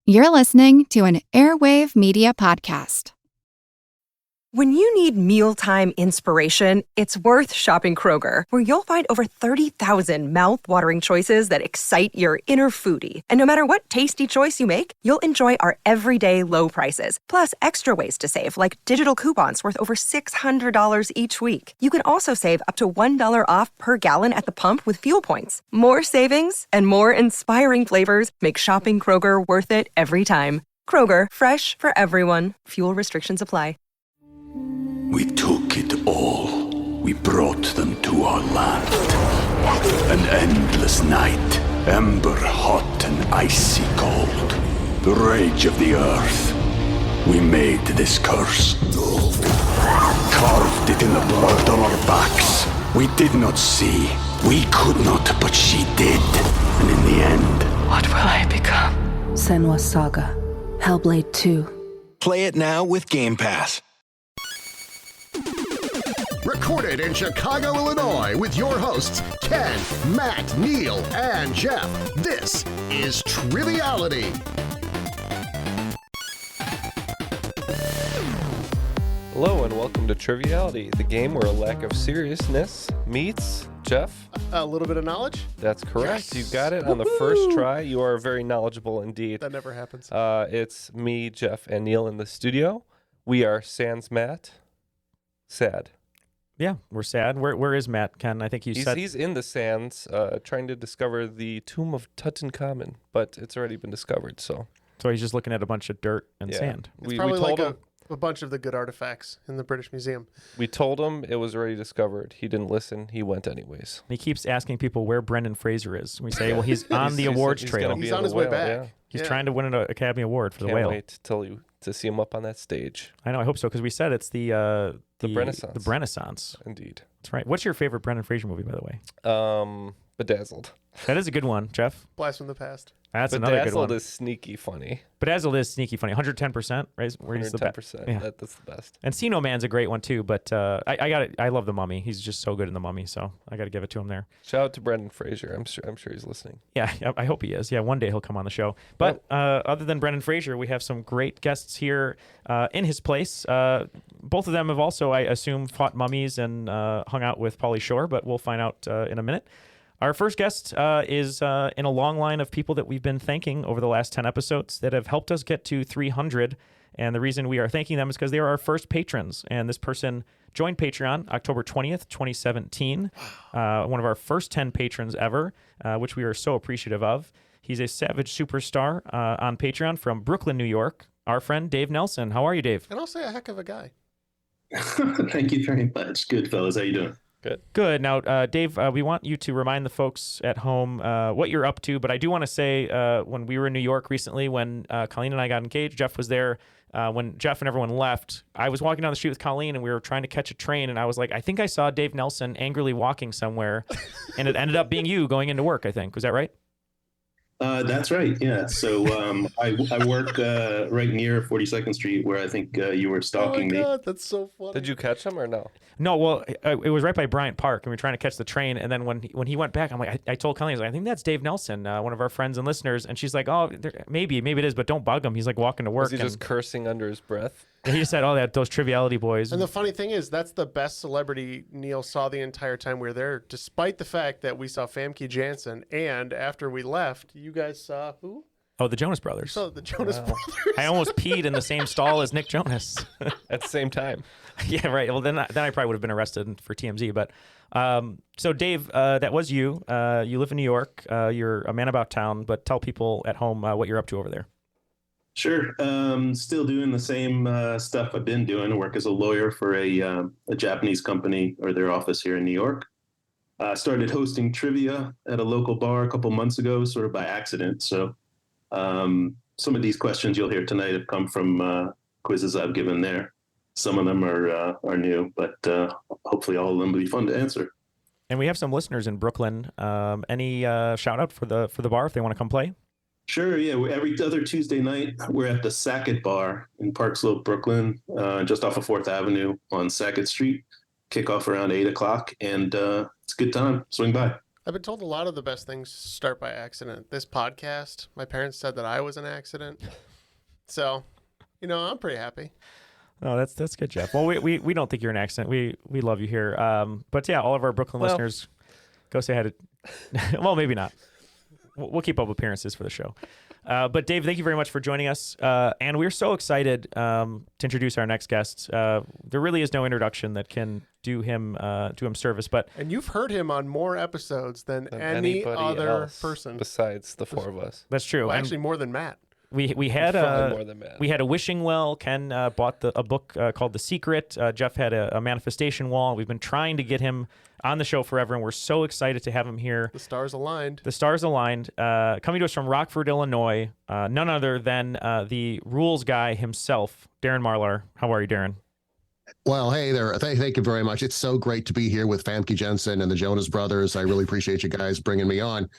You're listening to an Airwave Media podcast. When you need mealtime inspiration, it's worth shopping Kroger, where you'll find over 30,000 mouth-watering choices that excite your inner foodie. And no matter what tasty choice you make, you'll enjoy our everyday low prices, plus extra ways to save, like digital coupons worth over $600 each week. You can also save up to $1 off per gallon at the pump with fuel points. More savings and more inspiring flavors make shopping Kroger worth it every time. Kroger, fresh for everyone. Fuel restrictions apply. We took it all. We brought them to our land. An endless night, ember hot and icy cold. The rage of the earth. We made this curse. Carved it in the blood on our backs. We did not see. We could not, but she did. And in the end, What will I become? Senua's Saga. Hellblade 2. Play it now with Game Pass. Recorded in Chicago, Illinois, with your hosts, Ken, Matt, Neal, and Jeff. This is Triviality. Hello and welcome to Triviality, the game where a lack of seriousness meets Jeff. A little bit of knowledge? That's correct. Yes. You got it on the first try. You are very knowledgeable indeed. That never happens. It's me, Jeff, and Neal in the studio. We are sans Matt. Sad. Yeah, we're sad. Where is Matt, Ken? I think He's in the sands trying to discover the tomb of Tutankhamun, but it's already been discovered, so he's just looking at a bunch of dirt and sand. It's we probably told like him a bunch of the good artifacts in the British Museum. we told him it was already discovered. He didn't listen. He went anyways. He keeps asking people where Brendan Fraser is. We say, well, he's on the awards he's trail. gonna be He's in on the his way Whale, back. yeah. He's trying to win an Academy Award for Can't the whale. wait to see him up on that stage. I know. I hope so because we said it's the Renaissance. The Renaissance. Indeed. That's right. What's your favorite Brendan Fraser movie, by the way? Bedazzled. That is a good one, Jeff. Blast from the past. That's another good one. Bedazzled is sneaky funny. Bedazzled is sneaky funny. 110%, right? Where he's the 110%. Yeah. That's the best. Encino Man's a great one too, but I got it. I love The Mummy. He's just so good in The Mummy, so I got to give it to him there. Shout out to Brendan Fraser. I'm sure he's listening. Yeah, I hope he is. Yeah, one day he'll come on the show. But other than Brendan Fraser, we have some great guests here in his place. Both of them have also, I assume, fought mummies and hung out with Pauly Shore, but we'll find out in a minute. Our first guest is in a long line of people that we've been thanking over the last 10 episodes that have helped us get to 300. And the reason we are thanking them is because they are our first patrons. And this person joined Patreon October 20th, 2017. One of our first 10 patrons ever, which we are so appreciative of. He's a Savage Superstar on Patreon from Brooklyn, New York. Our friend Dave Nelson. How are you, Dave? And I'll say a heck of a guy. Thank you very much. Good, fellas. How you doing? Good. Now, Dave, we want you to remind the folks at home what you're up to. But I do want to say when we were in New York recently, when Colleen and I got engaged, Jeff was there. When Jeff and everyone left, I was walking down the street with Colleen, and we were trying to catch a train. And I was like, I think I saw Dave Nelson angrily walking somewhere. And it ended up being you going into work, I think. Was that right? That's right. Yeah. So I work right near 42nd Street, where I think you were stalking Oh my me. God, that's so funny. Did you catch him or no? No, well, it was right by Bryant Park, and we were trying to catch the train. And then when he went back, I'm like, I told Colleen, I was like, I think that's Dave Nelson, one of our friends and listeners. And she's like, oh, maybe it is, but don't bug him. He's like walking to work. Was he just cursing under his breath? He just said, oh, those Triviality boys. And the funny thing is, that's the best celebrity Neal saw the entire time we were there, despite the fact that we saw Famke Janssen, and after we left, you guys saw who? Oh, the Jonas Brothers. So the Jonas Brothers. I almost peed in the same stall as Nick Jonas. At the same time. Yeah, right. Well, then I probably would have been arrested for TMZ. But so, Dave, that was you. You live in New York. You're a man about town. But tell people at home what you're up to over there. Sure. Still doing the same stuff I've been doing. I work as a lawyer for a Japanese company, or their office here in New York. Started hosting trivia at a local bar a couple months ago, sort of by accident. So some of these questions you'll hear tonight have come from quizzes I've given there. Some of them are new, but hopefully all of them will be fun to answer. And we have some listeners in Brooklyn. Any shout out for the bar if they want to come play? Sure, yeah. Every other Tuesday night, we're at the Sackett Bar in Park Slope, Brooklyn, just off of 4th Avenue on Sackett Street. Kickoff around 8 o'clock, and it's a good time. Swing by. I've been told a lot of the best things start by accident. This podcast, my parents said that I was an accident. So, I'm pretty happy. Oh, that's good, Jeff. Well, we don't think you're an accident. We love you here. But yeah, all of our Brooklyn listeners, go say hi to. Well, maybe not. We'll keep up appearances for the show. But Dave, thank you very much for joining us. And we're so excited to introduce our next guest. There really is no introduction that can do him service. And you've heard him on more episodes than any other person besides the four of us. That's true. Well, actually, more than Matt. We had a wishing well. Ken bought a book called The Secret. Jeff had a manifestation wall. We've been trying to get him on the show forever, and we're so excited to have him here. The stars aligned. Coming to us from Rockford, Illinois, none other than the rules guy himself, Darren Marlar. How are you, Darren? Well, hey there. Thank you very much. It's so great to be here with Famke Jensen and the Jonas Brothers. I really appreciate you guys bringing me on.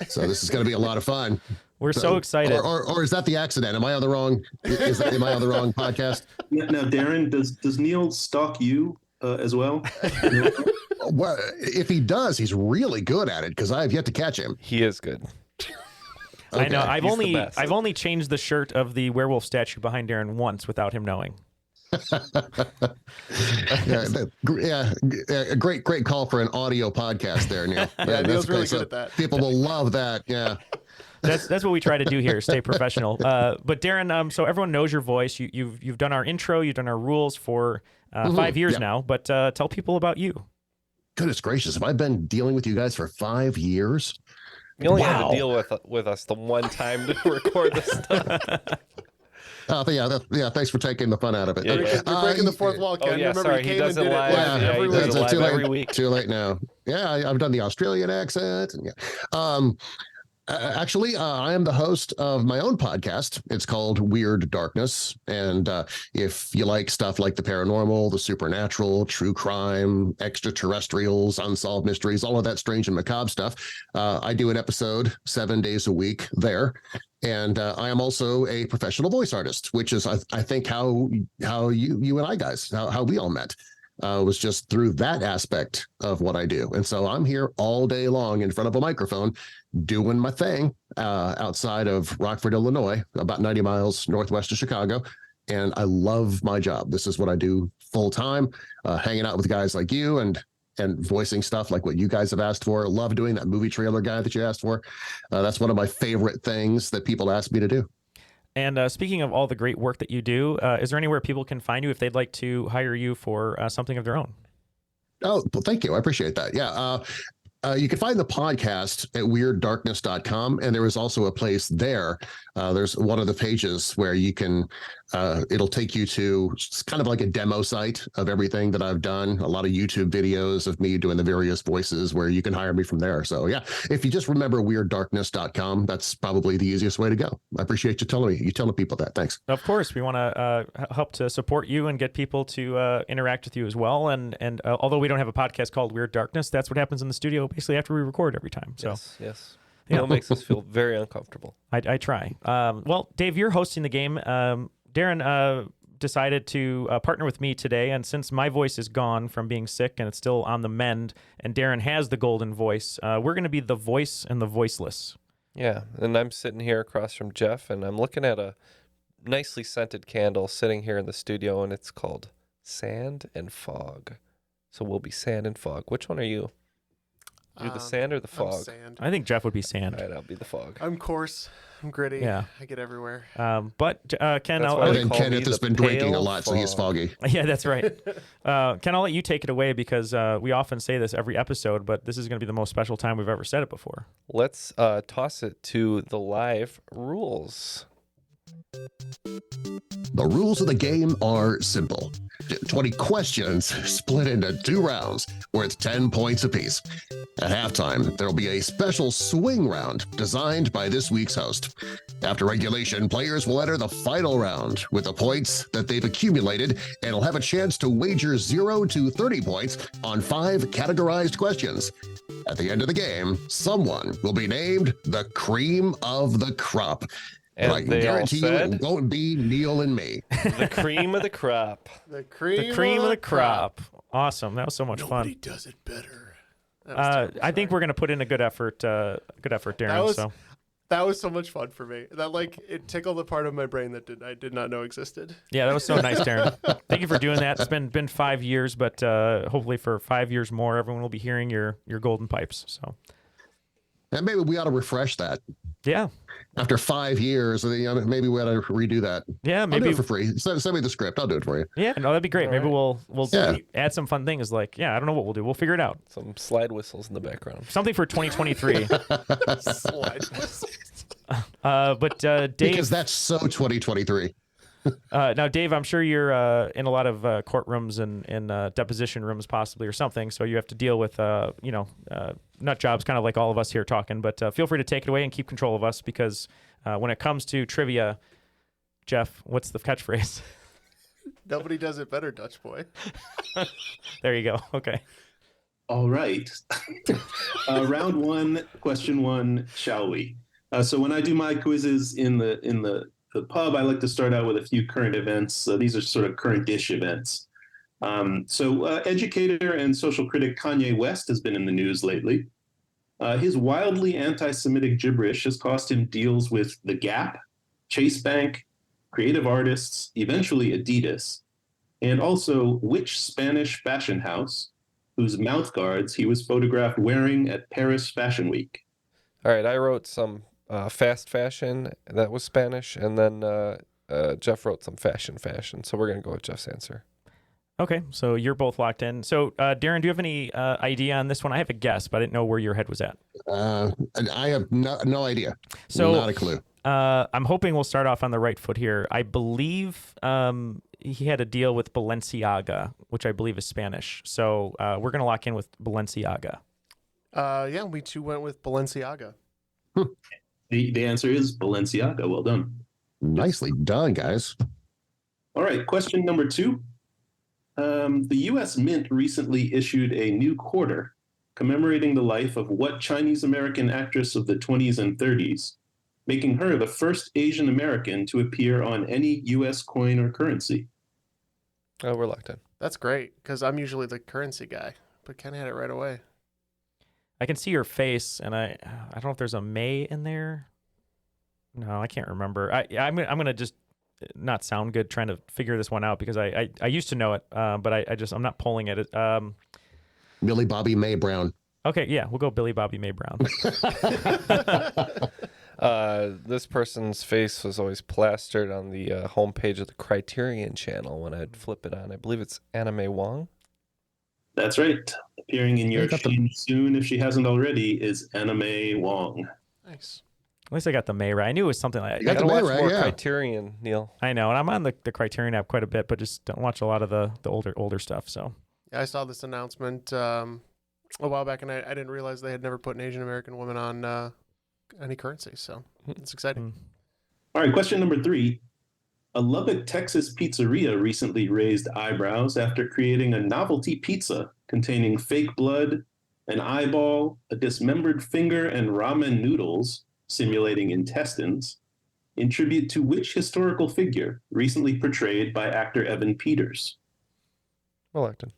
So this is going to be a lot of fun. We're so excited. Or is that the accident? Am I on the wrong? Am I on the wrong podcast? Now, Darren, does Neal stalk you as well? Well, if he does, he's really good at it because I have yet to catch him. He is good. Okay. I know. I've only changed the shirt of the werewolf statue behind Darren once without him knowing. Great call for an audio podcast there, Neal. Neal's really good at that. People will love that. Yeah. That's what we try to do here, stay professional. But Darren, so everyone knows your voice. You've done our intro, you've done our rules for 5 years now. But tell people about you. Goodness gracious, have I been dealing with you guys for 5 years? You only had to deal with us the one time to record this stuff. Thanks for taking the fun out of it. You're breaking the fourth wall, Ken. Sorry, he does it live. Every week. He does it live every week. Too late now. Yeah, I've done the Australian accent. Actually, I am the host of my own podcast. It's called Weird Darkness. And if you like stuff like the paranormal, the supernatural, true crime, extraterrestrials, unsolved mysteries, all of that strange and macabre stuff, I do an episode 7 days a week there. And I am also a professional voice artist, which is, I think, how you and I guys, how we all met. Was just through that aspect of what I do. And so I'm here all day long in front of a microphone doing my thing outside of Rockford, Illinois, about 90 miles northwest of Chicago. And I love my job. This is what I do full time, hanging out with guys like you and voicing stuff like what you guys have asked for. Love doing that movie trailer guy that you asked for. That's one of my favorite things that people ask me to do. And speaking of all the great work that you do, is there anywhere people can find you if they'd like to hire you for something of their own? Oh, well, thank you. I appreciate that. Yeah. You can find the podcast at weirddarkness.com. And there is also a place there. There's one of the pages where you can, it'll take you to, it's kind of like a demo site of everything that I've done. A lot of YouTube videos of me doing the various voices where you can hire me from there. So yeah, if you just remember weirddarkness.com, that's probably the easiest way to go. I appreciate you telling people that. Thanks. Of course, we want to help to support you and get people to interact with you as well. And although we don't have a podcast called Weird Darkness, that's what happens in the studio basically after we record every time. So yes. Yeah. It makes us feel very uncomfortable. I try. Well, Dave, you're hosting the game. Darren decided to partner with me today, and since my voice is gone from being sick and it's still on the mend, and Darren has the golden voice, we're going to be the voice and the voiceless. Yeah, and I'm sitting here across from Jeff, and I'm looking at a nicely scented candle sitting here in the studio, and it's called Sand and Fog. So we'll be Sand and Fog. Which one are you? You're the sand or the fog? I'm sand. I think Jeff would be sand. All right, I'll be the fog. I'm coarse. I'm gritty. Yeah. I get everywhere. But Ken, Kenneth has been drinking a lot, so he's foggy. Yeah, that's right. Ken, I'll let you take it away because we often say this every episode, but this is going to be the most special time we've ever said it before. Let's toss it to the live rules. The rules of the game are simple. 20 questions split into 2 rounds worth 10 points apiece. At halftime, there will be a special swing round designed by this week's host. After regulation, players will enter the final round with the points that they've accumulated and will have a chance to wager 0 to 30 points on 5 categorized questions. At the end of the game, someone will be named the cream of the crop. And I can guarantee you it won't be Neal and me. The cream of the crop. The cream of the crop. Awesome. That was so much fun. Nobody does it better. I think we're gonna put in a good effort, Darren. That was so much fun for me. That it tickled a part of my brain that I did not know existed. Yeah, that was so nice, Darren. Thank you for doing that. It's been 5 years, but hopefully for 5 years more, everyone will be hearing your golden pipes. So, and maybe we ought to refresh that. Yeah. After 5 years, maybe we ought to redo that. Yeah, maybe I'll do it for free. Send me the script. I'll do it for you. Yeah, no, that'd be great. All maybe right. we'll add some fun things. I don't know what we'll do. We'll figure it out. Some slide whistles in the background. Something for 2023. Slide. But Dave, because that's so 2023. Now, Dave, I'm sure you're in a lot of courtrooms and deposition rooms, possibly, or something. So you have to deal with, nut jobs, kind of like all of us here talking. But feel free to take it away and keep control of us, because when it comes to trivia, Jeff, what's the catchphrase? Nobody does it better, Dutch boy. There you go. Okay. All right. Round one, question one, shall we? So when I do my quizzes in the pub, I like to start out with a few current events. These are sort of current-ish events. Educator and social critic Kanye West has been in the news lately. His wildly anti-Semitic gibberish has cost him deals with The Gap, Chase Bank, Creative Artists, eventually Adidas, and also which Spanish fashion house, whose mouth guards he was photographed wearing at Paris Fashion Week. All right, I wrote some fast fashion, that was Spanish, and then Jeff wrote some fashion. So we're going to go with Jeff's answer. Okay, so you're both locked in. So, Darren, do you have any idea on this one? I have a guess, but I didn't know where your head was at. I have no idea. So, not a clue. I'm hoping we'll start off on the right foot here. I believe he had a deal with Balenciaga, which I believe is Spanish. So we're going to lock in with Balenciaga. Yeah, we too went with Balenciaga. The answer is Balenciaga. Well done. Nicely done, guys. All right, question number two. The U.S. Mint recently issued a new quarter commemorating the life of what Chinese-American actress of the 20s and 30s, making her the first Asian American to appear on any U.S. coin or currency. Oh, we're locked in. That's great, because I'm usually the currency guy, but Ken had it right away. I can see your face, and I don't know if there's a May in there. No, I can't remember. I'm gonna just not sound good trying to figure this one out, because I used to know it, but I'm not pulling it. Billy Bobby May Brown. Okay, yeah, we'll go Billy Bobby May Brown. This person's face was always plastered on the homepage of the Criterion channel when I'd flip it on. I believe it's Anna May Wong. That's right. Appearing in your sheen soon, if she hasn't already, is Anna May Wong. Nice. At least I got the May right. I knew it was something like that. You got gotta the May watch right, more yeah. Criterion, Neal. I know, and I'm on the Criterion app quite a bit, but just don't watch a lot of the older stuff. So Yeah, I saw this announcement a while back, and I didn't realize they had never put an Asian American woman on any currency, so it's exciting. All right, question number three. A Lubbock, Texas pizzeria recently raised eyebrows after creating a novelty pizza containing fake blood, an eyeball, a dismembered finger, and ramen noodles simulating intestines, in tribute to which historical figure recently portrayed by actor Evan Peters? We're locked in.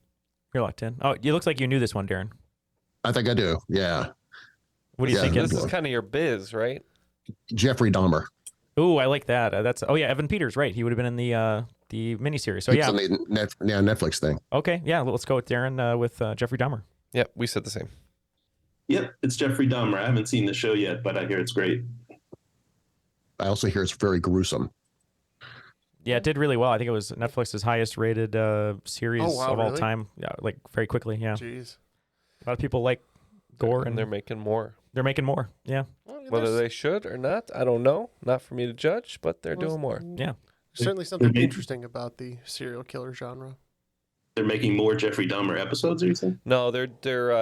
you're locked in. Oh, it looks like you knew this one, Darren. I think I do. Yeah. What do you think? This is kind of your biz, right? Jeffrey Dahmer. Ooh, I like that. Evan Peters, right? He would have been in the miniseries. So It's on the Netflix thing. Okay, yeah. Let's go with Darren with Jeffrey Dahmer. Yep, we said the same. Yep, it's Jeffrey Dahmer. I haven't seen the show yet, but I hear it's great. I also hear it's very gruesome. Yeah, it did really well. I think it was Netflix's highest rated series of all time. Yeah, like very quickly. Yeah. Jeez. A lot of people like gore, And they're making more. they're making more. Yeah. Well, Whether they should or not, I don't know. Not for me to judge, but they're doing more. Yeah. Certainly something interesting about the serial killer genre. They're making more Jeffrey Dahmer episodes, are you saying? No, they're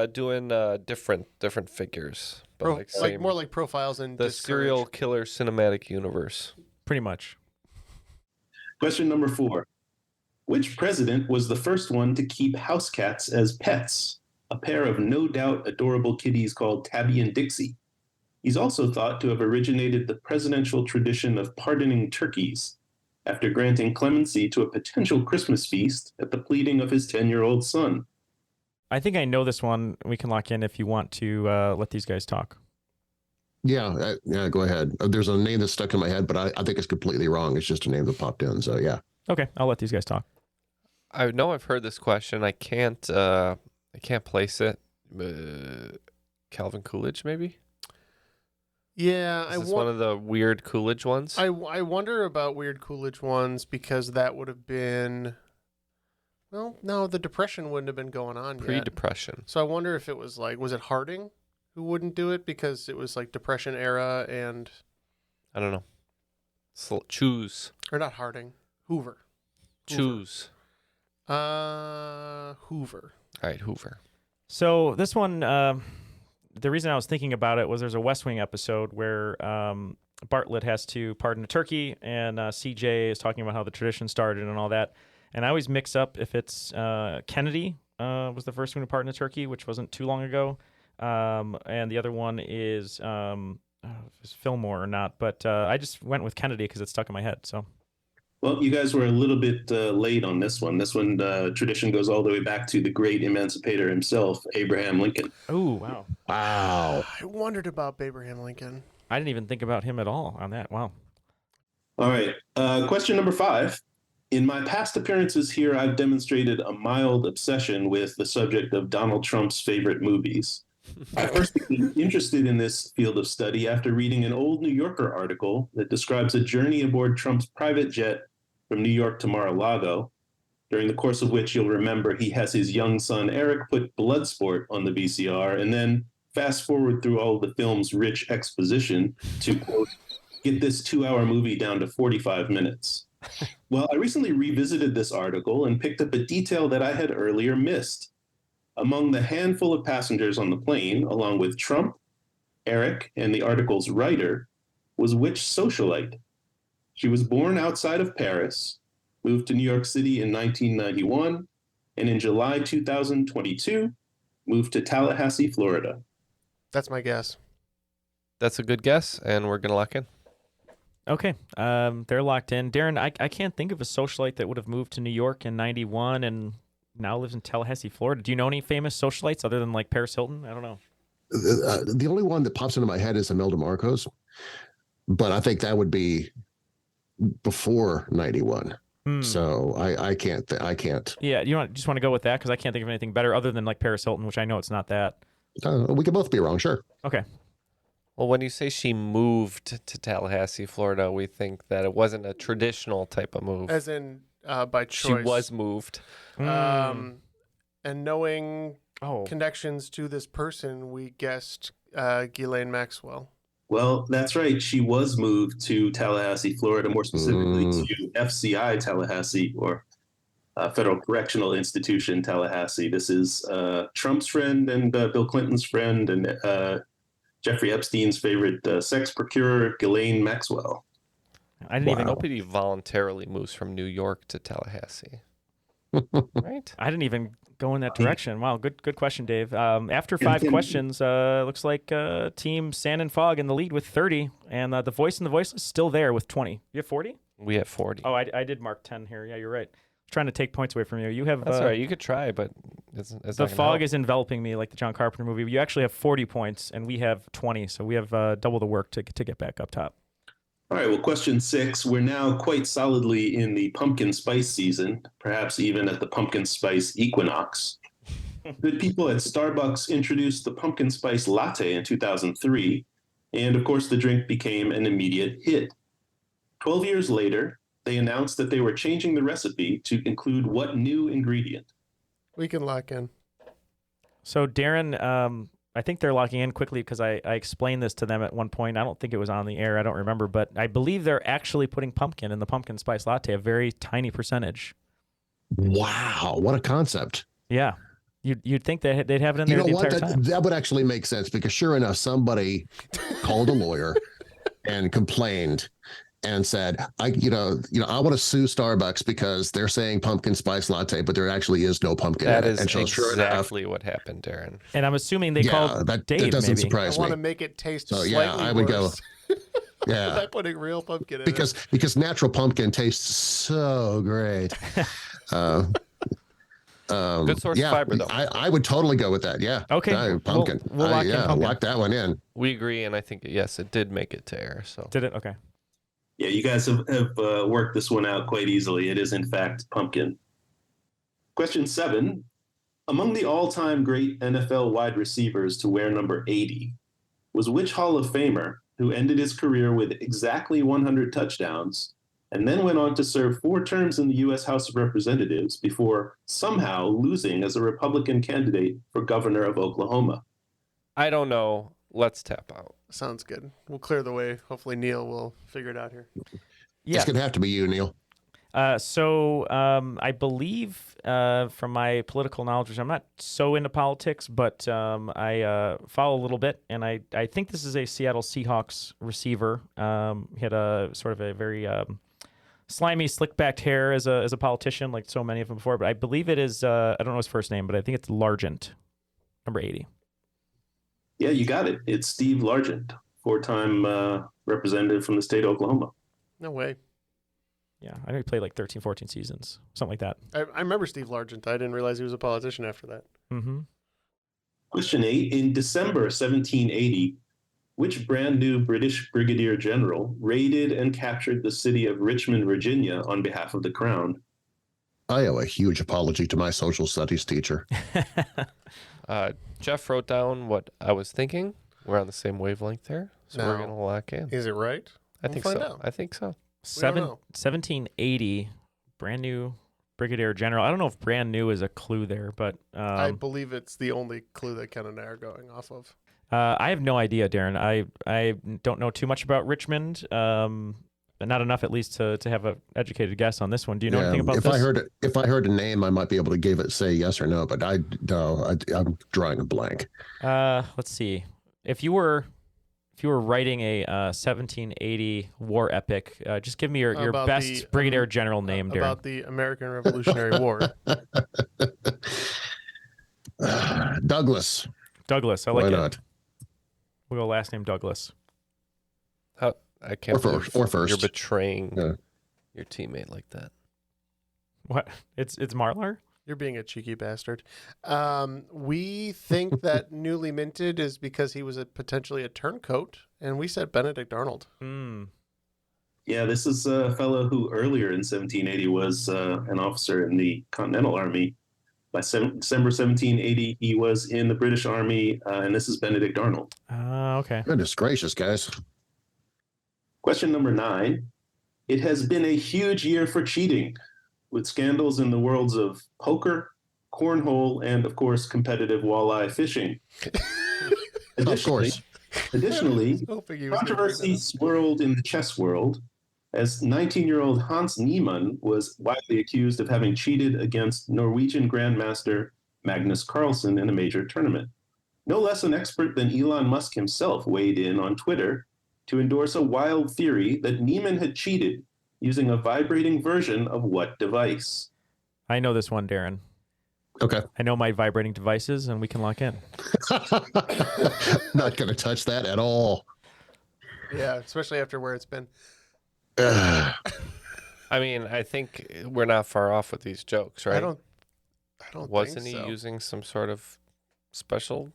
doing different figures, but More like profiles in the serial killer cinematic universe. Pretty much. Question number four. Which president was the first one to keep house cats as pets? A pair of no doubt adorable kitties called Tabby and Dixie. He's also thought to have originated the presidential tradition of pardoning turkeys after granting clemency to a potential Christmas feast at the pleading of his 10-year-old son. I think I know this one. We can lock in if you want to let these guys talk. Yeah, go ahead. There's a name that's stuck in my head, but I think it's completely wrong. It's just a name that popped in. So yeah. Okay, I'll let these guys talk. I know I've heard this question. I can't place it. Calvin Coolidge, maybe? Yeah, Is this one of the weird Coolidge ones? I wonder about weird Coolidge ones because that would have been. Well, no, the Depression wouldn't have been going on yet. Pre-Depression. So I wonder if it was was it Harding who wouldn't do it because it was Depression era and. I don't know. Choose. Or not Harding. Hoover. Choose. Hoover. All right, Hoover. So this one, the reason I was thinking about it was there's a West Wing episode where Bartlett has to pardon a turkey, and CJ is talking about how the tradition started and all that. And I always mix up if it's Kennedy was the first one to pardon a turkey, which wasn't too long ago, and the other one is Fillmore or not. But I just went with Kennedy because it stuck in my head. So. Well, you guys were a little bit late on this one. This one, tradition goes all the way back to the great emancipator himself, Abraham Lincoln. Oh, wow. Wow. I wondered about Abraham Lincoln. I didn't even think about him at all on that. Wow. All right. Question number 5. In my past appearances here, I've demonstrated a mild obsession with the subject of Donald Trump's favorite movies. I first became interested in this field of study after reading an old New Yorker article that describes a journey aboard Trump's private jet from New York to Mar-a-Lago, during the course of which you'll remember he has his young son Eric put Bloodsport on the VCR, and then fast forward through all of the film's rich exposition to, quote, get this 2-hour movie down to 45 minutes. Well, I recently revisited this article and picked up a detail that I had earlier missed. Among the handful of passengers on the plane, along with Trump, Eric, and the article's writer, was which socialite? She was born outside of Paris, moved to New York City in 1991, and in July 2022, moved to Tallahassee, Florida. That's my guess. That's a good guess, and we're going to lock in. Okay, they're locked in. Darren, I can't think of a socialite that would have moved to New York in 91 and now lives in Tallahassee, Florida. Do you know any famous socialites other than Paris Hilton? I don't know. The only one that pops into my head is Imelda Marcos, but I think that would be before 91. So I can't. Yeah, you just want to go with that because I can't think of anything better other than Paris Hilton, which I know it's not that. We could both be wrong, sure. Okay. Well, when you say she moved to Tallahassee, Florida, we think that it wasn't a traditional type of move. As in by choice. She was moved. And knowing connections to this person, we guessed Ghislaine Maxwell. Well, that's right. She was moved to Tallahassee, Florida, more specifically to FCI Tallahassee, or Federal Correctional Institution Tallahassee. This is Trump's friend and Bill Clinton's friend and Jeffrey Epstein's favorite sex procurer, Ghislaine Maxwell. I didn't even. Nobody voluntarily moves from New York to Tallahassee, right? I didn't even go in that direction. Wow, good question, Dave. After 5 questions, looks like Team Sand and Fog in the lead with 30, and the Voice and the Voiceless still there with 20. You have 40? We have 40. Oh, I did mark 10 here. Yeah, you're right. Trying to take points away from you. You have. That's all right. You could try, but the fog is enveloping me like the John Carpenter movie. You actually have 40 points, and we have 20, so we have double the work to get back up top. All right, well, question 6. We're now quite solidly in the pumpkin spice season, perhaps even at the pumpkin spice equinox. Good people at Starbucks introduced the pumpkin spice latte in 2003, and of course the drink became an immediate hit. 12 years later, they announced that they were changing the recipe to include what new ingredient? We can lock in. So, Darren, I think they're locking in quickly because I explained this to them at one point. I don't think it was on the air. I don't remember. But I believe they're actually putting pumpkin in the pumpkin spice latte, a very tiny percentage. Wow. What a concept. Yeah. You'd think they'd have it in there the entire time. That would actually make sense because sure enough, somebody called a lawyer and complained and said, I want to sue Starbucks because they're saying pumpkin spice latte, but there actually is no pumpkin in it. That is exactly what happened, Darren. And I'm assuming they called that Dave, doesn't maybe. surprise me. I want to make it taste so, slightly yeah, I would worse. go. Yeah. By putting real pumpkin in it. Because natural pumpkin tastes so great. Good source of fiber, though. I would totally go with that. Yeah. Okay. Pumpkin. We'll lock in pumpkin. Lock that one in. We agree, and I think, yes, it did make it to air. So Did it? Okay. Yeah, you guys have worked this one out quite easily. It is, in fact, pumpkin. Question 7. Among the all-time great NFL wide receivers to wear number 80 was which Hall of Famer who ended his career with exactly 100 touchdowns and then went on to serve 4 terms in the U.S. House of Representatives before somehow losing as a Republican candidate for governor of Oklahoma? I don't know. Let's tap out. Sounds good. We'll clear the way. Hopefully Neal will figure it out here. Yeah. It's going to have to be you, Neal. So I believe from my political knowledge, which I'm not so into politics, but I follow a little bit, and I think this is a Seattle Seahawks receiver. He had a sort of a very slimy, slick-backed hair as a politician, like so many of them before, but I believe it is, I don't know his first name, but I think it's Largent, number 80. Yeah, you got it. It's Steve Largent, 4-time representative from the state of Oklahoma. No way. Yeah, I know he played like 13, 14 seasons, something like that. I remember Steve Largent. I didn't realize he was a politician after that. Mm-hmm. Question 8. In December 1780, which brand new British brigadier general raided and captured the city of Richmond, Virginia on behalf of the crown? I owe a huge apology to my social studies teacher. Jeff wrote down what I was thinking. We're on the same wavelength there, so we're going to lock in. Is it right? I think so. I think so. 1780, brand new brigadier general. I don't know if brand new is a clue there, but I believe it's the only clue that Ken and I are going off of. I have no idea, Darren. I don't know too much about Richmond, but not enough at least to have an educated guess on this one. Do you know anything about this? If I heard a name, I might be able to say yes or no, but I'm drawing a blank. Let's see. If you were writing a 1780 war epic, just give me your best brigadier general name, Darren. About the American Revolutionary War. Douglas. Douglas, I like it. Why not? We'll go last name Douglas. I can't believe first. You're betraying your teammate like that. What? It's Marlar? You're being a cheeky bastard. We think that newly minted is because he was potentially a turncoat, and we said Benedict Arnold. Yeah, this is a fellow who earlier in 1780 was an officer in the Continental Army. By December 1780, he was in the British Army, and this is Benedict Arnold. Okay. Goodness gracious, guys. Question number 9. It has been a huge year for cheating, with scandals in the worlds of poker, cornhole, and, of course, competitive walleye fishing. Additionally, controversy swirled in the chess world as 19-year-old Hans Niemann was widely accused of having cheated against Norwegian Grandmaster Magnus Carlsen in a major tournament. No less an expert than Elon Musk himself weighed in on Twitter to endorse a wild theory that Niemann had cheated using a vibrating version of what device? I know this one, Darren. Okay. I know my vibrating devices, and we can lock in. Not going to touch that at all. Yeah, especially after where it's been. I mean, I think we're not far off with these jokes, right? I don't Wasn't think so. he using some sort of special,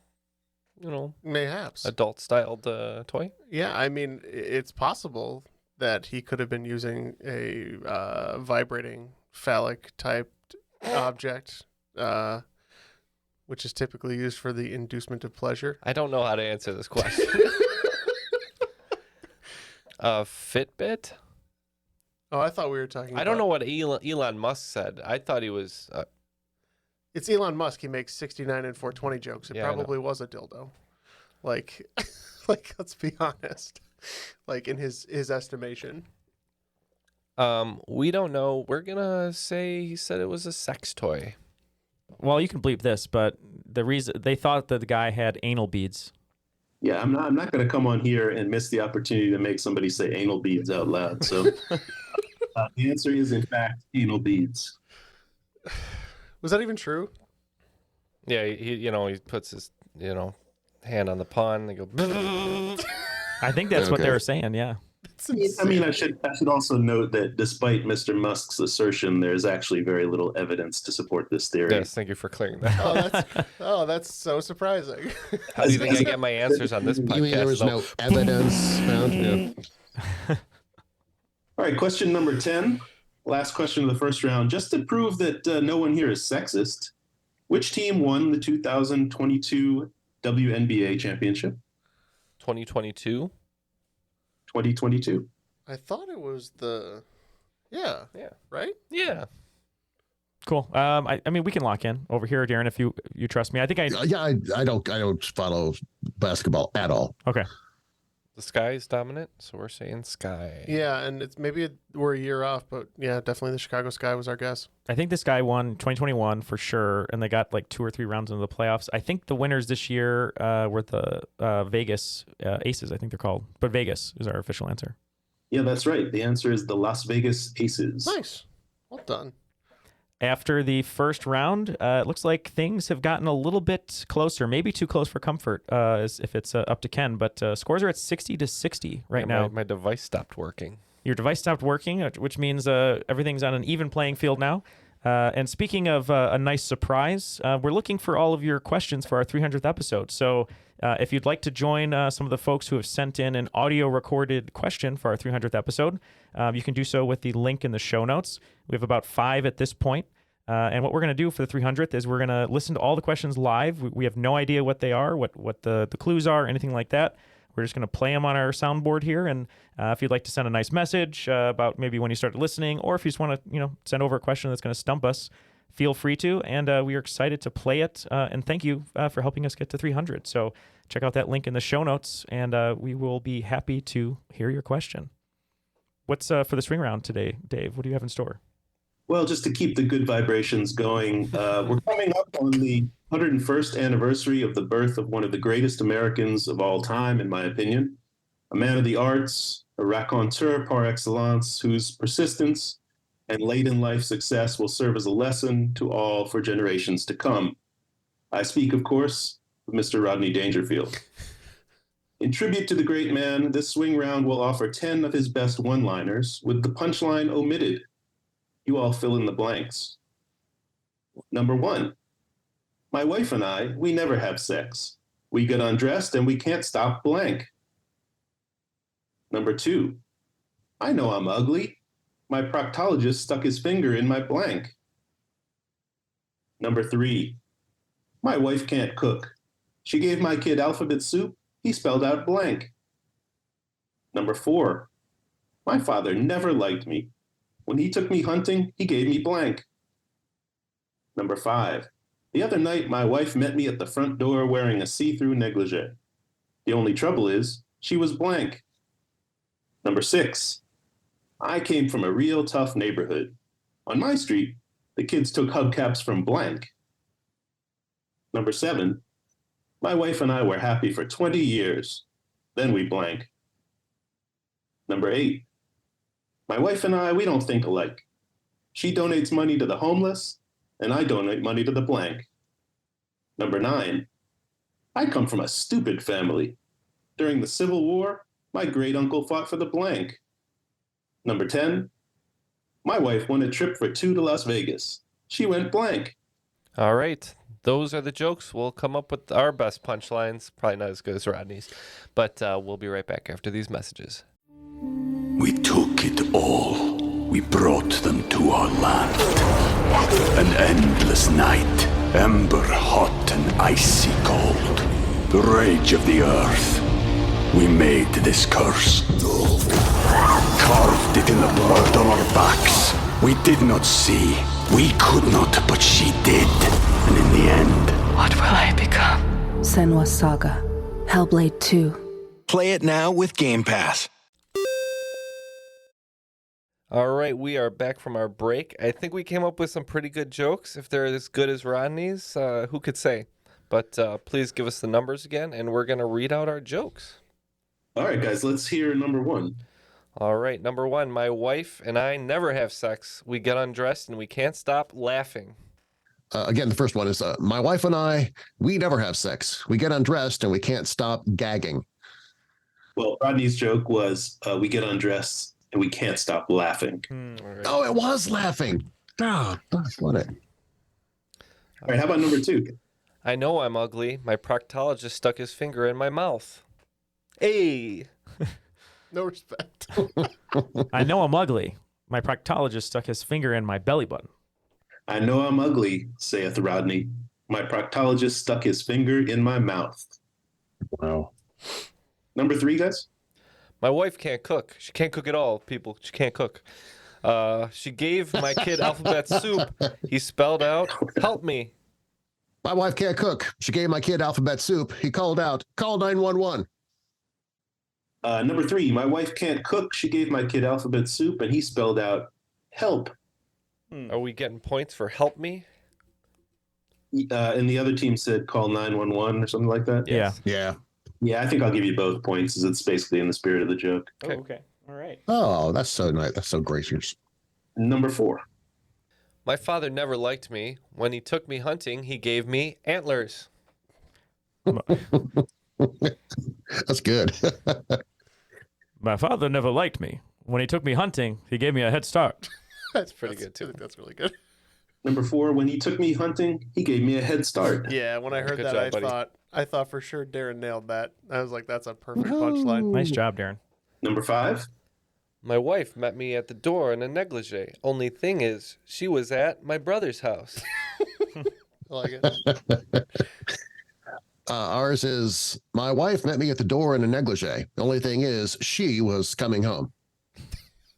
mayhaps adult-styled toy? Yeah, I mean, it's possible that he could have been using a vibrating phallic-typed object, which is typically used for the inducement of pleasure. I don't know how to answer this question. Fitbit? Oh, I thought we were talking about... I don't know what Elon Musk said. I thought he was... It's Elon Musk. He makes 69 and 420 jokes. It probably was a dildo. Like, let's be honest. Like, in his estimation. We don't know. We're going to say he said it was a sex toy. Well, you can bleep this, but the reason they thought that the guy had anal beads. Yeah, I'm not going to come on here and miss the opportunity to make somebody say anal beads out loud. So the answer is, in fact, anal beads. Was that even true? Yeah, he puts his, hand on the pun. They go... I think that's what they were saying, yeah. I mean, I should also note that despite Mr. Musk's assertion, there's actually very little evidence to support this theory. Yes, thank you for clearing that. That's so surprising. How do you think I get my answers on this podcast? You mean there was no evidence found? Yeah. All right, question number 10. Last question of the first round. Just to prove that no one here is sexist, which team won the 2022 WNBA championship? 2022? 2022. I thought it was yeah, right? Yeah. Cool. I mean, we can lock in over here, Darren, if you trust me. I think I don't follow basketball at all. Okay. The Sky is dominant, so we're saying Sky. Yeah, and it's we're a year off, but yeah, definitely the Chicago Sky was our guess. I think this guy won 2021 for sure, and they got like 2 or 3 rounds into the playoffs. I think the winners this year were the Vegas Aces, I think they're called. But Vegas is our official answer. Yeah, that's right. The answer is the Las Vegas Aces. Nice. Well done. After the first round, it looks like things have gotten a little bit closer, maybe too close for comfort as if it's up to Ken, but scores are at 60-60 right now. My device stopped working. Your device stopped working, which means everything's on an even playing field now. And speaking of a nice surprise, we're looking for all of your questions for our 300th episode. So if you'd like to join some of the folks who have sent in an audio recorded question for our 300th episode, you can do so with the link in the show notes. We have about 5 at this point. And what we're going to do for the 300th is we're going to listen to all the questions live. We have no idea what they are, what the clues are, anything like that. We're just going to play them on our soundboard here. And if you'd like to send a nice message about maybe when you started listening, or if you just want to, send over a question that's going to stump us, feel free to. And we are excited to play it. And thank you for helping us get to 300. So check out that link in the show notes, and we will be happy to hear your question. What's for the swing round today, Dave? What do you have in store? Well, just to keep the good vibrations going, we're coming up on the 101st anniversary of the birth of one of the greatest Americans of all time, in my opinion. A man of the arts, a raconteur par excellence, whose persistence and late-in-life success will serve as a lesson to all for generations to come. I speak, of course, of Mr. Rodney Dangerfield. In tribute to the great man, this swing round will offer 10 of his best one-liners, with the punchline omitted. You all fill in the blanks. Number 1, my wife and I, we never have sex. We get undressed and we can't stop blank. Number 2, I know I'm ugly. My proctologist stuck his finger in my blank. Number 3, my wife can't cook. She gave my kid alphabet soup. He spelled out blank. Number 4, my father never liked me. When he took me hunting, he gave me blank. Number 5, the other night my wife met me at the front door wearing a see-through negligee. The only trouble is, she was blank. Number 6, I came from a real tough neighborhood. On my street, the kids took hubcaps from blank. Number 7, my wife and I were happy for 20 years. Then we blank. Number 8, my wife and I, we don't think alike. She donates money to the homeless, and I donate money to the blank. Number 9, I come from a stupid family. During the Civil War, my great uncle fought for the blank. Number 10, my wife won a trip for 2 to Las Vegas. She went blank. All right. Those are the jokes. We'll come up with our best punchlines. Probably not as good as Rodney's, but we'll be right back after these messages. We took it all. We brought them to our land. An endless night, ember hot and icy cold. The rage of the earth. We made this curse. Carved it in the blood on our backs. We did not see. We could not, but she did. And in the end, What will I become? Senwa Saga. Hellblade 2. Play it now with Game Pass. All right, we are back from our break. I think we came up with some pretty good jokes. If they're as good as Rodney's, who could say? But please give us the numbers again, and we're going to read out our jokes. All right, guys, let's hear number 1. All right, number 1, my wife and I never have sex. We get undressed and we can't stop laughing. Again, the first one is, my wife and I, we never have sex. We get undressed and we can't stop gagging. Well, Rodney's joke was we get undressed and we can't stop laughing. All Oh, it was laughing. Oh, that's funny. All right, how about number 2? I know I'm ugly. My proctologist stuck his finger in my mouth. Hey. No respect. I know I'm ugly. My proctologist stuck his finger in my belly button. I know I'm ugly, saith Rodney. My proctologist stuck his finger in my mouth. Wow. Number 3, guys? My wife can't cook. She can't cook at all, people. She can't cook. She gave my kid alphabet soup. He spelled out, help me. My wife can't cook. She gave my kid alphabet soup. He called out, call 911. Number 3, my wife can't cook. She gave my kid alphabet soup, and he spelled out, help. Are we getting points for help me? And the other team said call 911 or something like that? Yeah. Yeah. Yeah, I think I'll give you both points, as it's basically in the spirit of the joke. Okay. Oh, okay. All right. Oh, that's so nice. That's so gracious. Number 4. My father never liked me. When he took me hunting, he gave me antlers. That's good. My father never liked me. When he took me hunting, he gave me a head start. That's pretty good, too. I think that's really good. Number 4, when he took me hunting, he gave me a head start. Yeah, when I heard Good that, job, buddy. I thought for sure Darren nailed that. I was like, that's a perfect punchline. Nice job, Darren. Number 5, My wife met me at the door in a negligee. Only thing is, she was at my brother's house. I like it. Ours is, my wife met me at the door in a negligee. The only thing is, she was coming home.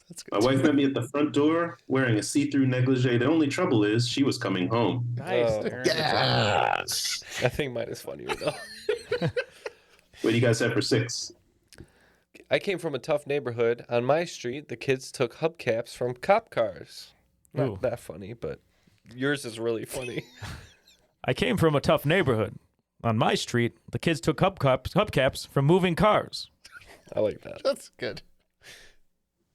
That's my good. wife met me at the front door wearing a see-through negligee. The only trouble is she was coming home. Nice, Oh, Darren. Yes. I think mine is funnier, though. What do you guys have for 6? I came from a tough neighborhood. On my street, the kids took hubcaps from cop cars. Ooh. Not that funny, but yours is really funny. I came from a tough neighborhood. On my street, the kids took hubcaps from moving cars. I like that. That's good.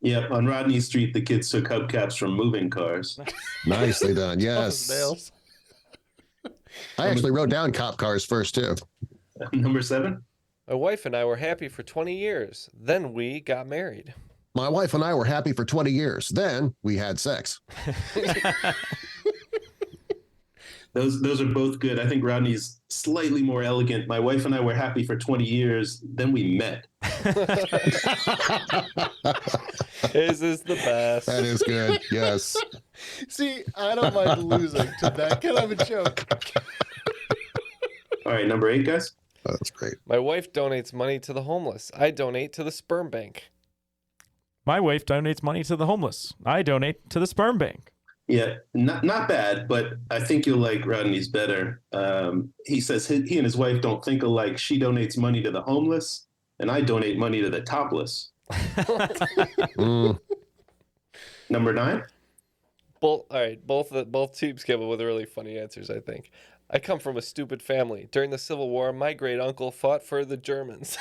Yep, on Rodney Street, the kids took hubcaps from moving cars. Nicely done. Yes. Nails. I actually wrote down cop cars first, too. Number 7, My wife and I were happy for 20 years. Then we got married. My wife and I were happy for 20 years. Then we had sex. those are both good. I think Rodney's slightly more elegant. My wife and I were happy for 20 years. Then we met. His is the best. That is good. Yes. See, I don't mind losing to that kind of a joke. All right, number 8, guys. Oh, that's great. My wife donates money to the homeless. I donate to the sperm bank. My wife donates money to the homeless. I donate to the sperm bank. Yeah, not bad, but I think you'll like Rodney's better. He says he and his wife don't think alike. She donates money to the homeless, and I donate money to the topless. Number 9. All right, both teams came up with really funny answers, I think. I come from a stupid family. During the Civil War, my great uncle fought for the Germans.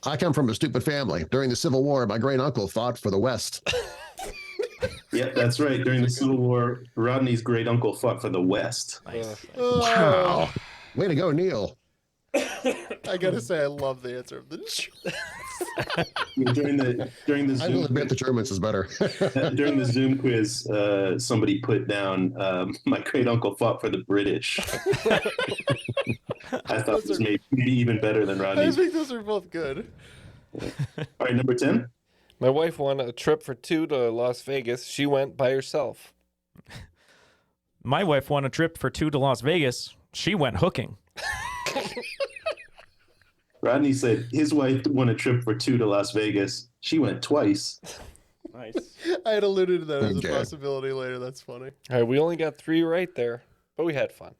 I come from a stupid family. During the Civil War, my great uncle fought for the West. Yep, that's right. During the Civil War, Rodney's great uncle fought for the West. Nice. Wow. Way to go, Neal. I gotta say, I love the answer of the joke. During the I will Zoom admit the Germans is better. during the Zoom quiz, somebody put down my great uncle fought for the British. I thought this made maybe even better than I Rodney's. think those are both good. All right, number 10. My wife won a trip for 2 to Las Vegas. She went by herself. My wife won a trip for 2 to Las Vegas. She went hooking. Rodney said his wife won a trip for 2 to Las Vegas. She went twice. Nice. I had alluded to that as a Okay. possibility later. That's funny. All right, we only got 3 right there, but we had fun.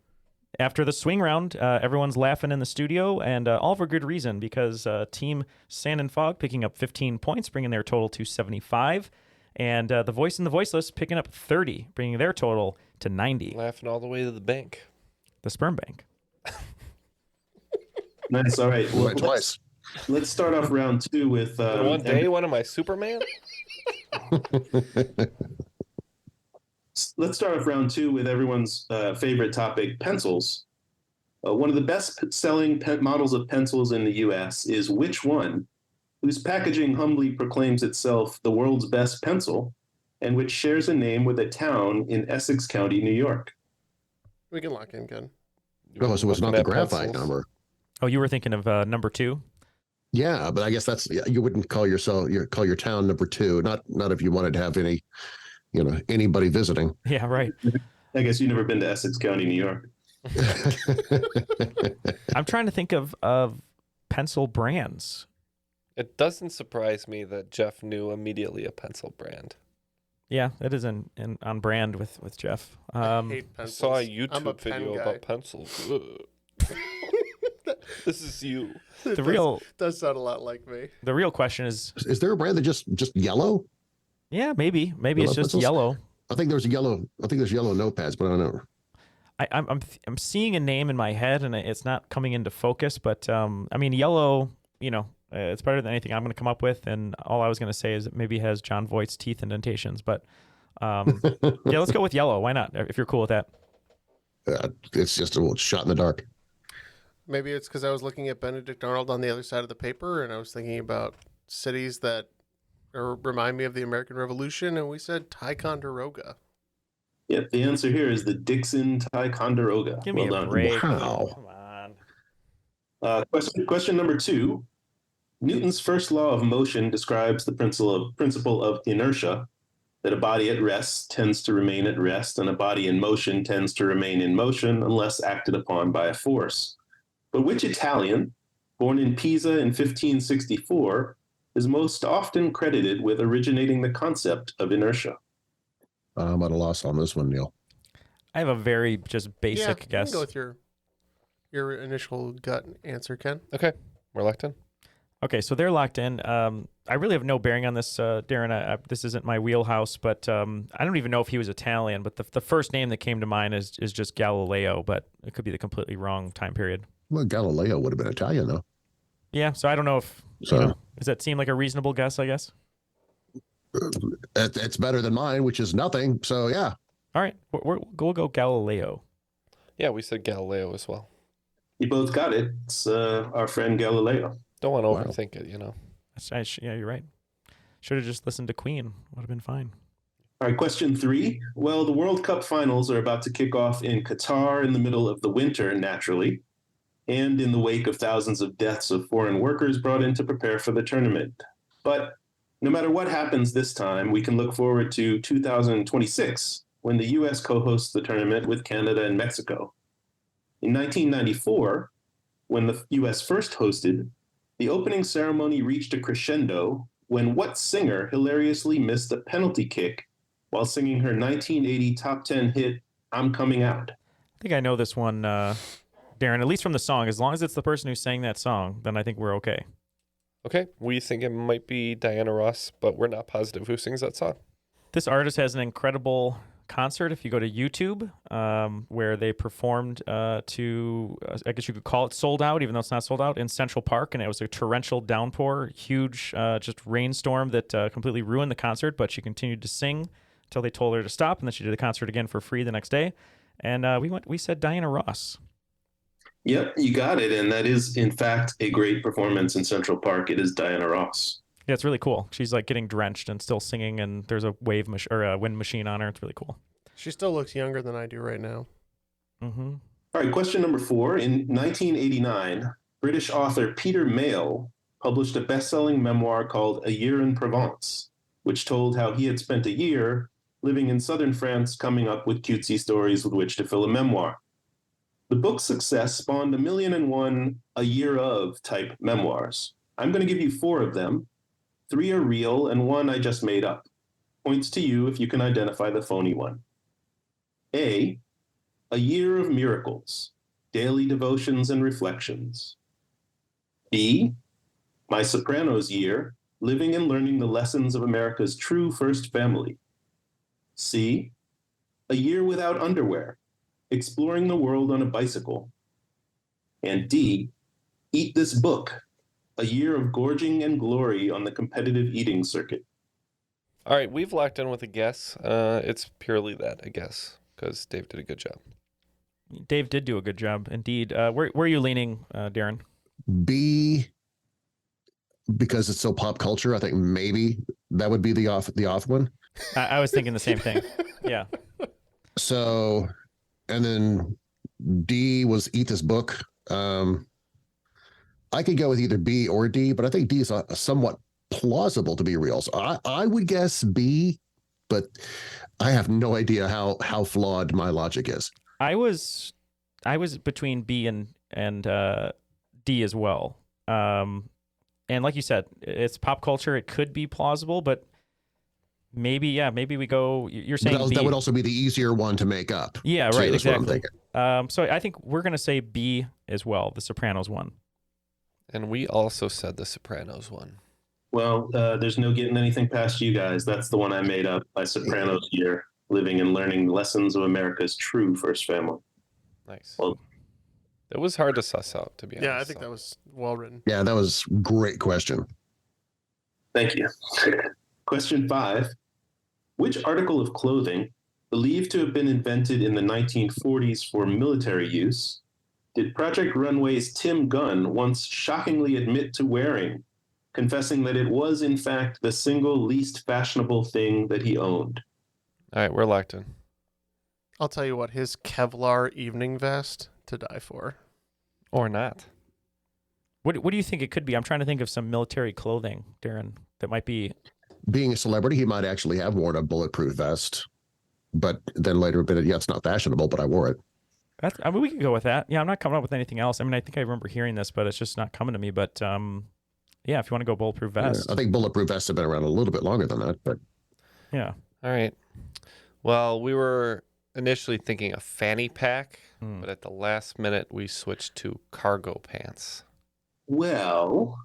After the swing round, everyone's laughing in the studio, and all for good reason, because Team Sand and Fog picking up 15 points, bringing their total to 75, and the Voice and the Voiceless picking up 30, bringing their total to 90. Laughing all the way to the bank. The sperm bank. Nice. All right. Went twice. Let's start off round 2 with One day, one of my Superman? Let's start off round 2 with everyone's favorite topic, pencils. One of the best-selling models of pencils in the U.S. is which one, whose packaging humbly proclaims itself the world's best pencil, and which shares a name with a town in Essex County, New York? We can lock in good. Oh, so it's not the graphite pencils. number. Oh, you were thinking of number 2? Yeah, but I guess you wouldn't call your town number 2. Not if you wanted to have any, anybody visiting. Yeah, right. I guess you've never been to Essex County, New York. I'm trying to think of pencil brands. It doesn't surprise me that Jeff knew immediately a pencil brand. Yeah, that is on brand with Jeff. I hate I pencils. saw a I'm YouTube pen video guy. about pencils. This is you. Does sound a lot like me. The real question is there a brand that just yellow? Yeah, maybe Yellow it's just pencils? yellow. I think there's yellow notepads, but I don't know. I'm seeing a name in my head and it's not coming into focus, but I mean yellow, it's better than anything I'm going to come up with, and all I was going to say is it maybe has John Voight's teeth indentations, but yeah, let's go with yellow. Why not? If you're cool with that. It's just a little shot in the dark. Maybe it's because I was looking at Benedict Arnold on the other side of the paper, and I was thinking about cities that remind me of the American Revolution, and we said Ticonderoga. Yep, the answer here is the Dixon Ticonderoga. Give me well a done. break. Wow. Come on. Question number 2. Newton's first law of motion describes the principle of inertia, that a body at rest tends to remain at rest, and a body in motion tends to remain in motion unless acted upon by a force. But which Italian, born in Pisa in 1564, is most often credited with originating the concept of inertia? I'm at a loss on this one, Neal. I have a very just basic You guess. can go with your initial gut answer, Ken. Okay, we're locked in. Okay, so they're locked in. I really have no bearing on this, Darren. This isn't my wheelhouse, but I don't even know if he was Italian. But the first name that came to mind is just Galileo, but it could be the completely wrong time period. Well, Galileo would have been Italian, though. Yeah, so I don't know if does that seem like a reasonable guess? I guess It's better than mine, which is nothing. So yeah. All right, we'll go Galileo. Yeah, we said Galileo as well. You both got it. It's our friend Galileo. Don't want to overthink it, Yeah, you're right. Should have just listened to Queen. Would have been fine. All right, question 3. Well, the World Cup finals are about to kick off in Qatar in the middle of the winter, naturally, and in the wake of thousands of deaths of foreign workers brought in to prepare for the tournament. But no matter what happens this time, we can look forward to 2026, when the U.S. co-hosts the tournament with Canada and Mexico. In 1994, when the U.S. first hosted, the opening ceremony reached a crescendo when what singer hilariously missed a penalty kick while singing her 1980 top 10 hit, I'm Coming Out? I think I know this one, Darren, at least from the song. As long as it's the person who sang that song, then I think we're okay. Okay, we think it might be Diana Ross, but we're not positive who sings that song. This artist has an incredible concert. If you go to YouTube, where they performed to, I guess you could call it sold out, even though it's not sold out, in Central Park, and it was a torrential downpour, huge just rainstorm that completely ruined the concert, but she continued to sing until they told her to stop, and then she did the concert again for free the next day. And we said Diana Ross. Yep, you got it. And that is, in fact, a great performance in Central Park. It is Diana Ross. Yeah, it's really cool. She's like getting drenched and still singing, and there's a wind machine on her. It's really cool. She still looks younger than I do right now. Mm-hmm. All right, question number 4. In 1989, British author Peter Mayle published a best-selling memoir called A Year in Provence, which told how he had spent a year living in southern France, coming up with cutesy stories with which to fill a memoir. The book's success spawned 1,000,001 a year of type memoirs. I'm going to give you 4 of them. 3 are real, and 1 I just made up. Points to you if you can identify the phony one. A Year of Miracles, Daily Devotions and Reflections. B, My Sopranos Year, Living and Learning the Lessons of America's True First Family. C, A Year Without Underwear, Exploring the World on a Bicycle. And D, Eat This Book, A Year of Gorging and Glory on the Competitive Eating Circuit. All right, we've locked in with a guess. It's purely that, I guess, because Dave did a good job. Dave did do a good job, indeed. Where are you leaning, Darren? B, because it's so pop culture. I think maybe that would be the off one. I was thinking the same thing. Yeah. So, and then D was Eat This Book. I could go with either B or D, but I think D is somewhat plausible to be real. So I would guess B, but I have no idea how flawed my logic is. I was between B and D as well. And like you said, it's pop culture. It could be plausible, but maybe we go. You're saying that would also be the easier one to make up. Yeah, too, right. is what I'm Exactly. thinking. So I think we're gonna say B as well. The Sopranos one. And we also said the Sopranos one. Well, there's no getting anything past you guys. That's the one I made up. My Sopranos year, living and learning lessons of America's true first family. Nice. Well, it was hard to suss out, to be honest. Yeah, I think that was well written. Yeah, that was a great question. Thank you. Question 5. Which article of clothing, believed to have been invented in the 1940s for military use, did Project Runway's Tim Gunn once shockingly admit to wearing, confessing that it was, in fact, the single least fashionable thing that he owned? All right, we're locked in. I'll tell you what, his Kevlar evening vest to die for. Or not. What do you think it could be? I'm trying to think of some military clothing, Darren, that might be. Being a celebrity, he might actually have worn a bulletproof vest, but then later admitted, yeah, it's not fashionable, but I wore it. I mean, we could go with that. Yeah, I'm not coming up with anything else. I mean, I think I remember hearing this, but it's just not coming to me. But yeah, if you want to go bulletproof vest. Yeah, I think bulletproof vests have been around a little bit longer than that, but yeah. All right. Well, we were initially thinking a fanny pack, but at the last minute we switched to cargo pants. Well,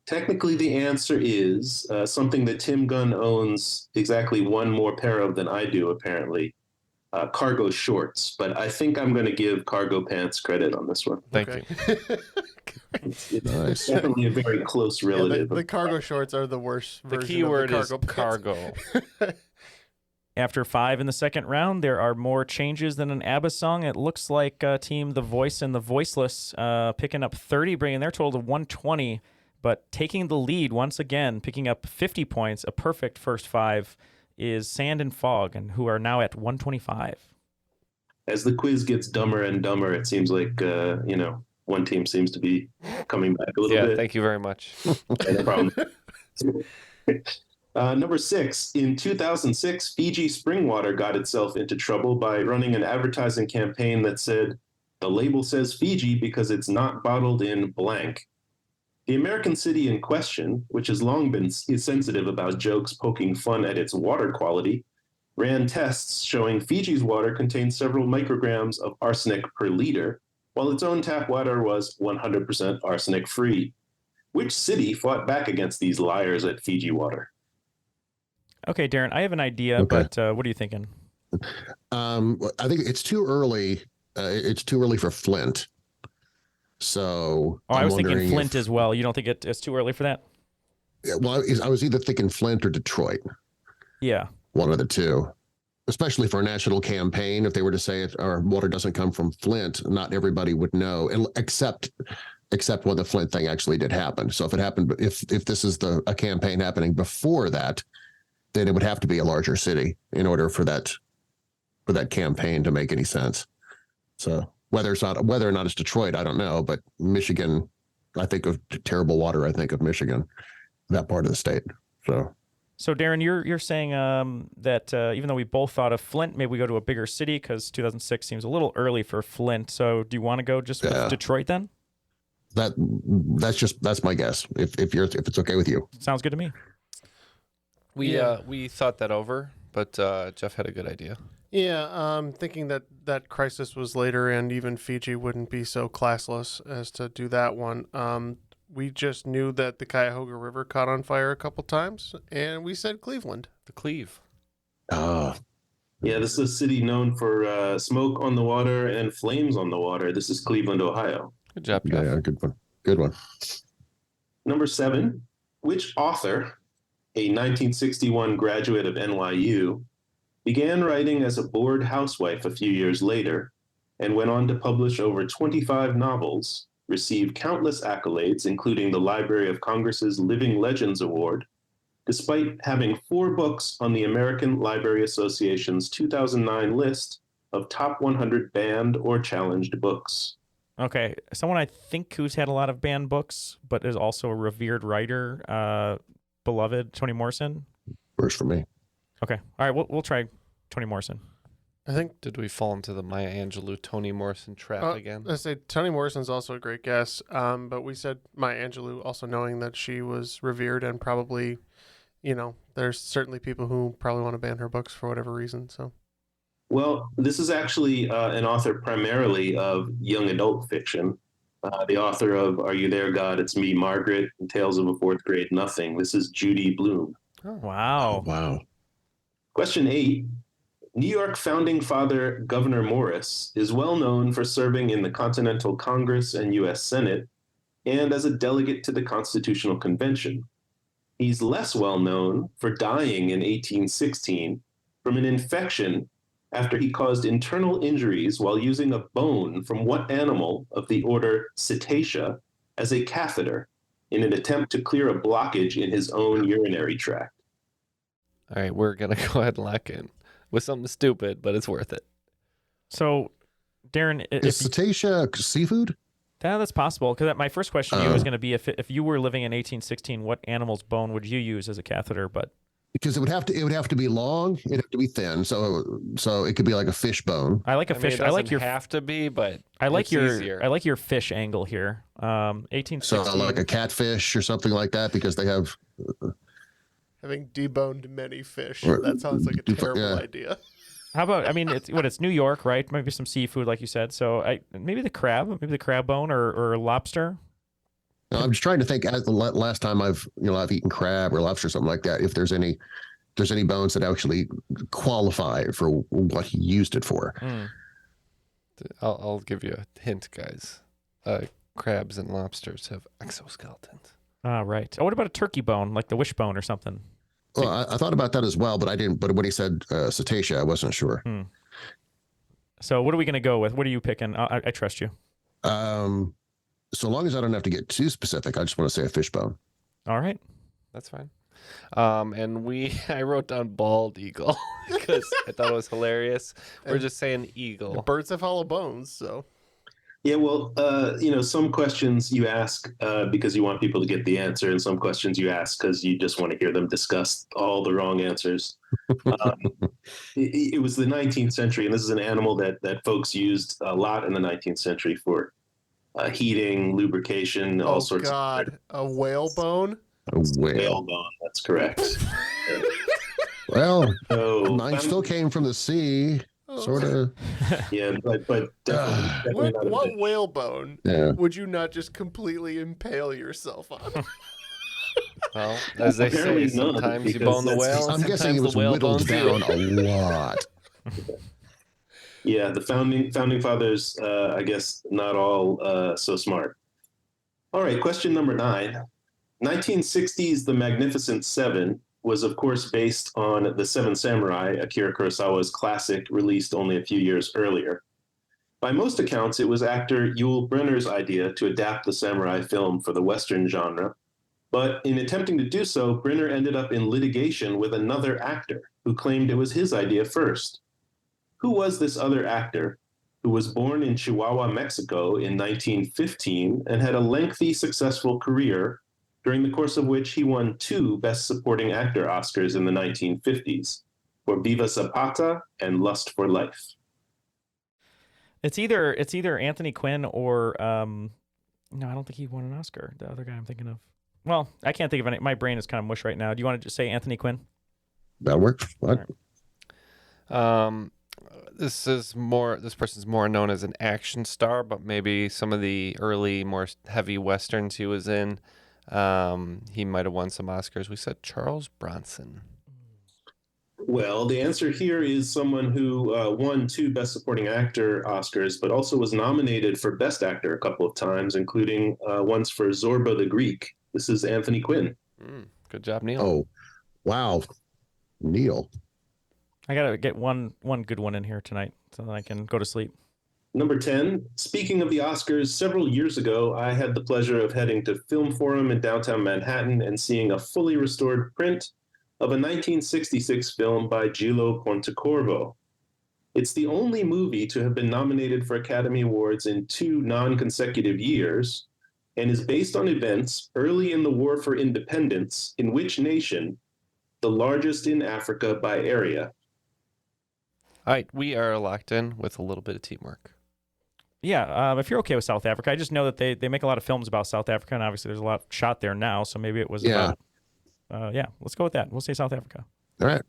technically the answer is something that Tim Gunn owns exactly one more pair of than I do, apparently. Cargo shorts, but I think I'm going to give cargo pants credit on this one. Thank you. It's nice. Definitely a very close relative. Yeah, the cargo shorts are the worst The version key word of is the cargo pants. cargo. After 5 in the second round, there are more changes than an ABBA song. It looks like Team The Voice and The Voiceless picking up 30, bringing their total to 120, but taking the lead once again, picking up 50 points, a perfect first 5, is Sand and Fog, and who are now at 125. As the quiz gets dumber and dumber, it seems like, one team seems to be coming back a little bit. Yeah, thank you very much. No problem. Number 6, in 2006, Fiji Spring Water got itself into trouble by running an advertising campaign that said, "The label says Fiji because it's not bottled in blank." The American city in question, which has long been sensitive about jokes poking fun at its water quality, ran tests showing Fiji's water contained several micrograms of arsenic per liter, while its own tap water was 100% arsenic-free. Which city fought back against these liars at Fiji Water? Okay, Darren, I have an idea, Okay. but what are you thinking? I think it's too early. It's too early for Flint. So I was thinking wondering Flint as well. You don't think it's too early for that? Well, I was either thinking Flint or Detroit. Yeah. One of the two. Especially for a national campaign, if they were to say it, our water doesn't come from Flint, not everybody would know, except when the Flint thing actually did happen. So if it happened, if this is a campaign happening before that, then it would have to be a larger city in order for that campaign to make any sense. So whether or not it's Detroit, I don't know, but Michigan, I think of terrible water. I think of Michigan, that part of the state. So Darren, you're saying that even though we both thought of Flint, maybe we go to a bigger city because 2006 seems a little early for Flint. So do you want to go just with Detroit then? That's my guess. If it's okay with you, sounds good to me. We thought that over, but Jeff had a good idea. Yeah, thinking that crisis was later and even Fiji wouldn't be so classless as to do that one. We just knew that the Cuyahoga River caught on fire a couple times, and we said Cleveland. The Cleve. Oh. Yeah, this is a city known for smoke on the water and flames on the water. This is Cleveland, Ohio. Good job, Jeff. Yeah, good one. Number 7, which author, a 1961 graduate of NYU, began writing as a bored housewife a few years later, and went on to publish over 25 novels, receive countless accolades, including the Library of Congress's Living Legends Award, despite having 4 books on the American Library Association's 2009 list of top 100 banned or challenged books. Okay, someone I think who's had a lot of banned books, but is also a revered writer, beloved Toni Morrison. First for me. Okay, all right, we'll try Toni Morrison. I think. Did we fall into the Maya Angelou, Toni Morrison trap again? I say Toni Morrison's also a great guess, but we said Maya Angelou, also knowing that she was revered and probably, there's certainly people who probably want to ban her books for whatever reason. So. Well, this is actually an author primarily of young adult fiction. The author of Are You There, God? It's Me, Margaret, and Tales of a Fourth Grade Nothing. This is Judy Blume. Oh, wow. Oh, wow. Question 8. New York founding father Gouverneur Morris is well known for serving in the Continental Congress and U.S. Senate and as a delegate to the Constitutional Convention. He's less well known for dying in 1816 from an infection after he caused internal injuries while using a bone from what animal of the order Cetacea as a catheter in an attempt to clear a blockage in his own urinary tract. All right, we're going to go ahead and lock in with something stupid, but it's worth it. So, Darren... Is Cetacea seafood? That's possible, because my first question to you was going to be, if you were living in 1816, what animal's bone would you use as a catheter? But because it would have to be long, it'd have to be thin, so it could be like a fish bone. I like a fish. It doesn't have to be, but I like easier. I like your fish angle here. 1816. So like a catfish or something like that, because they have having deboned many fish. That sounds like a terrible idea. How about, it's New York, right? Maybe some seafood, like you said. So maybe the crab bone or lobster. No, I'm just trying to think. As the last time I've eaten crab or lobster or something like that, if there's any bones that actually qualify for what he used it for. I'll give you a hint, guys. Crabs and lobsters have exoskeletons. Right. Oh, what about a turkey bone, like the wishbone or something? Well, I thought about that as well, but I didn't. But when he said Cetacea, I wasn't sure. So what are we going to go with? What are you picking? I trust you. So long as I don't have to get too specific, I just want to say a fishbone. All right. That's fine. And I wrote down bald eagle because I thought it was hilarious. We're just saying eagle. Birds have hollow bones, so. Yeah, well, some questions you ask because you want people to get the answer, and some questions you ask because you just want to hear them discuss all the wrong answers. It was the 19th century, and this is an animal that folks used a lot in the 19th century for heating, lubrication, all sorts of... Oh, God. A whale bone? A whale bone, that's correct. Well, mine still came from the sea. Sort of. Yeah, but definitely what whale bone would you not just completely impale yourself on? Well, as they say, sometimes you bone the whale. I'm guessing it was whittled down a lot. Yeah, the founding fathers, I guess, not all so smart. All right, question number 9. 1960's The Magnificent Seven was, of course, based on The Seven Samurai, Akira Kurosawa's classic, released only a few years earlier. By most accounts, it was actor Yul Brynner's idea to adapt the samurai film for the Western genre, but in attempting to do so, Brynner ended up in litigation with another actor who claimed it was his idea first. Who was this other actor, who was born in Chihuahua, Mexico in 1915 and had a lengthy, successful career, during the course of which he won 2 Best Supporting Actor Oscars in the 1950s, for Viva Zapata and Lust for Life? It's either Anthony Quinn or no, I don't think he won an Oscar. The other guy I'm thinking of. Well, I can't think of any. My brain is kind of mush right now. Do you want to just say Anthony Quinn? That works. What? Right. This person's more known as an action star, but maybe some of the early, more heavy westerns he was in. He might have won some Oscars. We said Charles Bronson. Well, the answer here is someone who won 2 Best Supporting Actor Oscars, but also was nominated for Best Actor a couple of times, including once for Zorba the Greek. This is Anthony Quinn. Good job, Neal. Oh, wow. Neal. I got to get one good one in here tonight so that I can go to sleep. Number 10, speaking of the Oscars, several years ago, I had the pleasure of heading to Film Forum in downtown Manhattan and seeing a fully restored print of a 1966 film by Gillo Pontecorvo. It's the only movie to have been nominated for Academy Awards in 2 non-consecutive years and is based on events early in the War for Independence in which nation? The largest in Africa by area. All right, we are locked in with a little bit of teamwork. Yeah, if you're okay with South Africa, I just know that they make a lot of films about South Africa, and obviously there's a lot shot there now, so maybe it was about... let's go with that. We'll say South Africa. All right.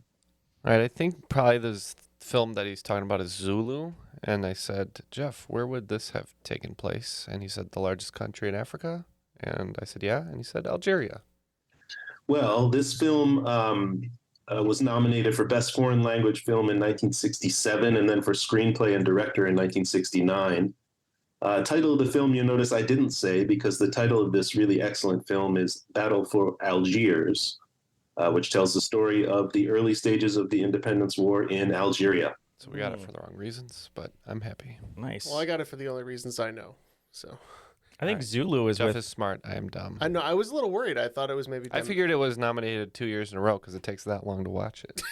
All right, I think probably this film that he's talking about is Zulu. And I said, Jeff, where would this have taken place? And he said, the largest country in Africa. And I said, yeah. And he said, Algeria. Well, this film was nominated for Best Foreign Language Film in 1967 and then for Screenplay and Director in 1969. Title of the film, you'll notice I didn't say because the title of this really excellent film is Battle for Algiers, which tells the story of the early stages of the independence war in Algeria. So we got it for the wrong reasons, but I'm happy. Nice. Well, I got it for the only reasons I know. So I think Zulu is Jeff is smart. I am dumb. I know. I was a little worried. I thought it was maybe. I figured it was nominated 2 years in a row because it takes that long to watch it.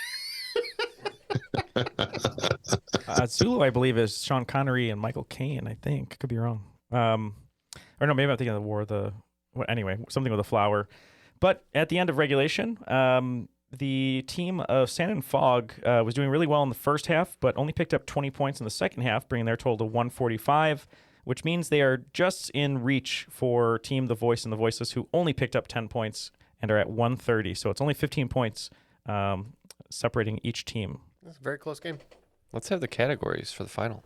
Zulu, I believe, is Sean Connery and Michael Caine. I think could be wrong. Or no, maybe I'm thinking of the war. Anyway, something with a flower. But at the end of regulation, the team of Sand and Fog was doing really well in the first half, but only picked up 20 points in the second half, bringing their total to 145, which means they are just in reach for Team The Voice and The Voiceless, who only picked up 10 points and are at 130. So it's only 15 points separating each team. That's a very close game. Let's have the categories for the final.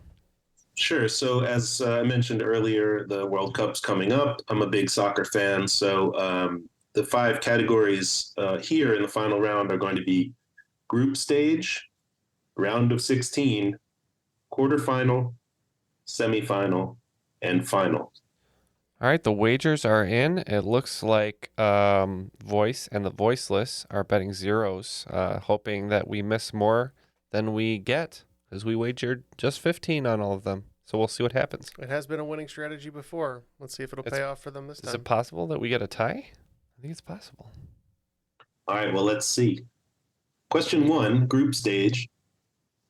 Sure. So as I mentioned earlier, the World Cup's coming up. I'm a big soccer fan, so the 5 categories here in the final round are going to be group stage, round of 16, quarterfinal, semifinal, and final. All right, the wagers are in. It looks like Voice and the Voiceless are betting zeros, hoping that we miss more than we get, because we wagered just 15 on all of them. So we'll see what happens. It has been a winning strategy before. Let's see if it'll pay off for them this time. Is it possible that we get a tie? I think it's possible. All right, well, let's see. Question 1, group stage.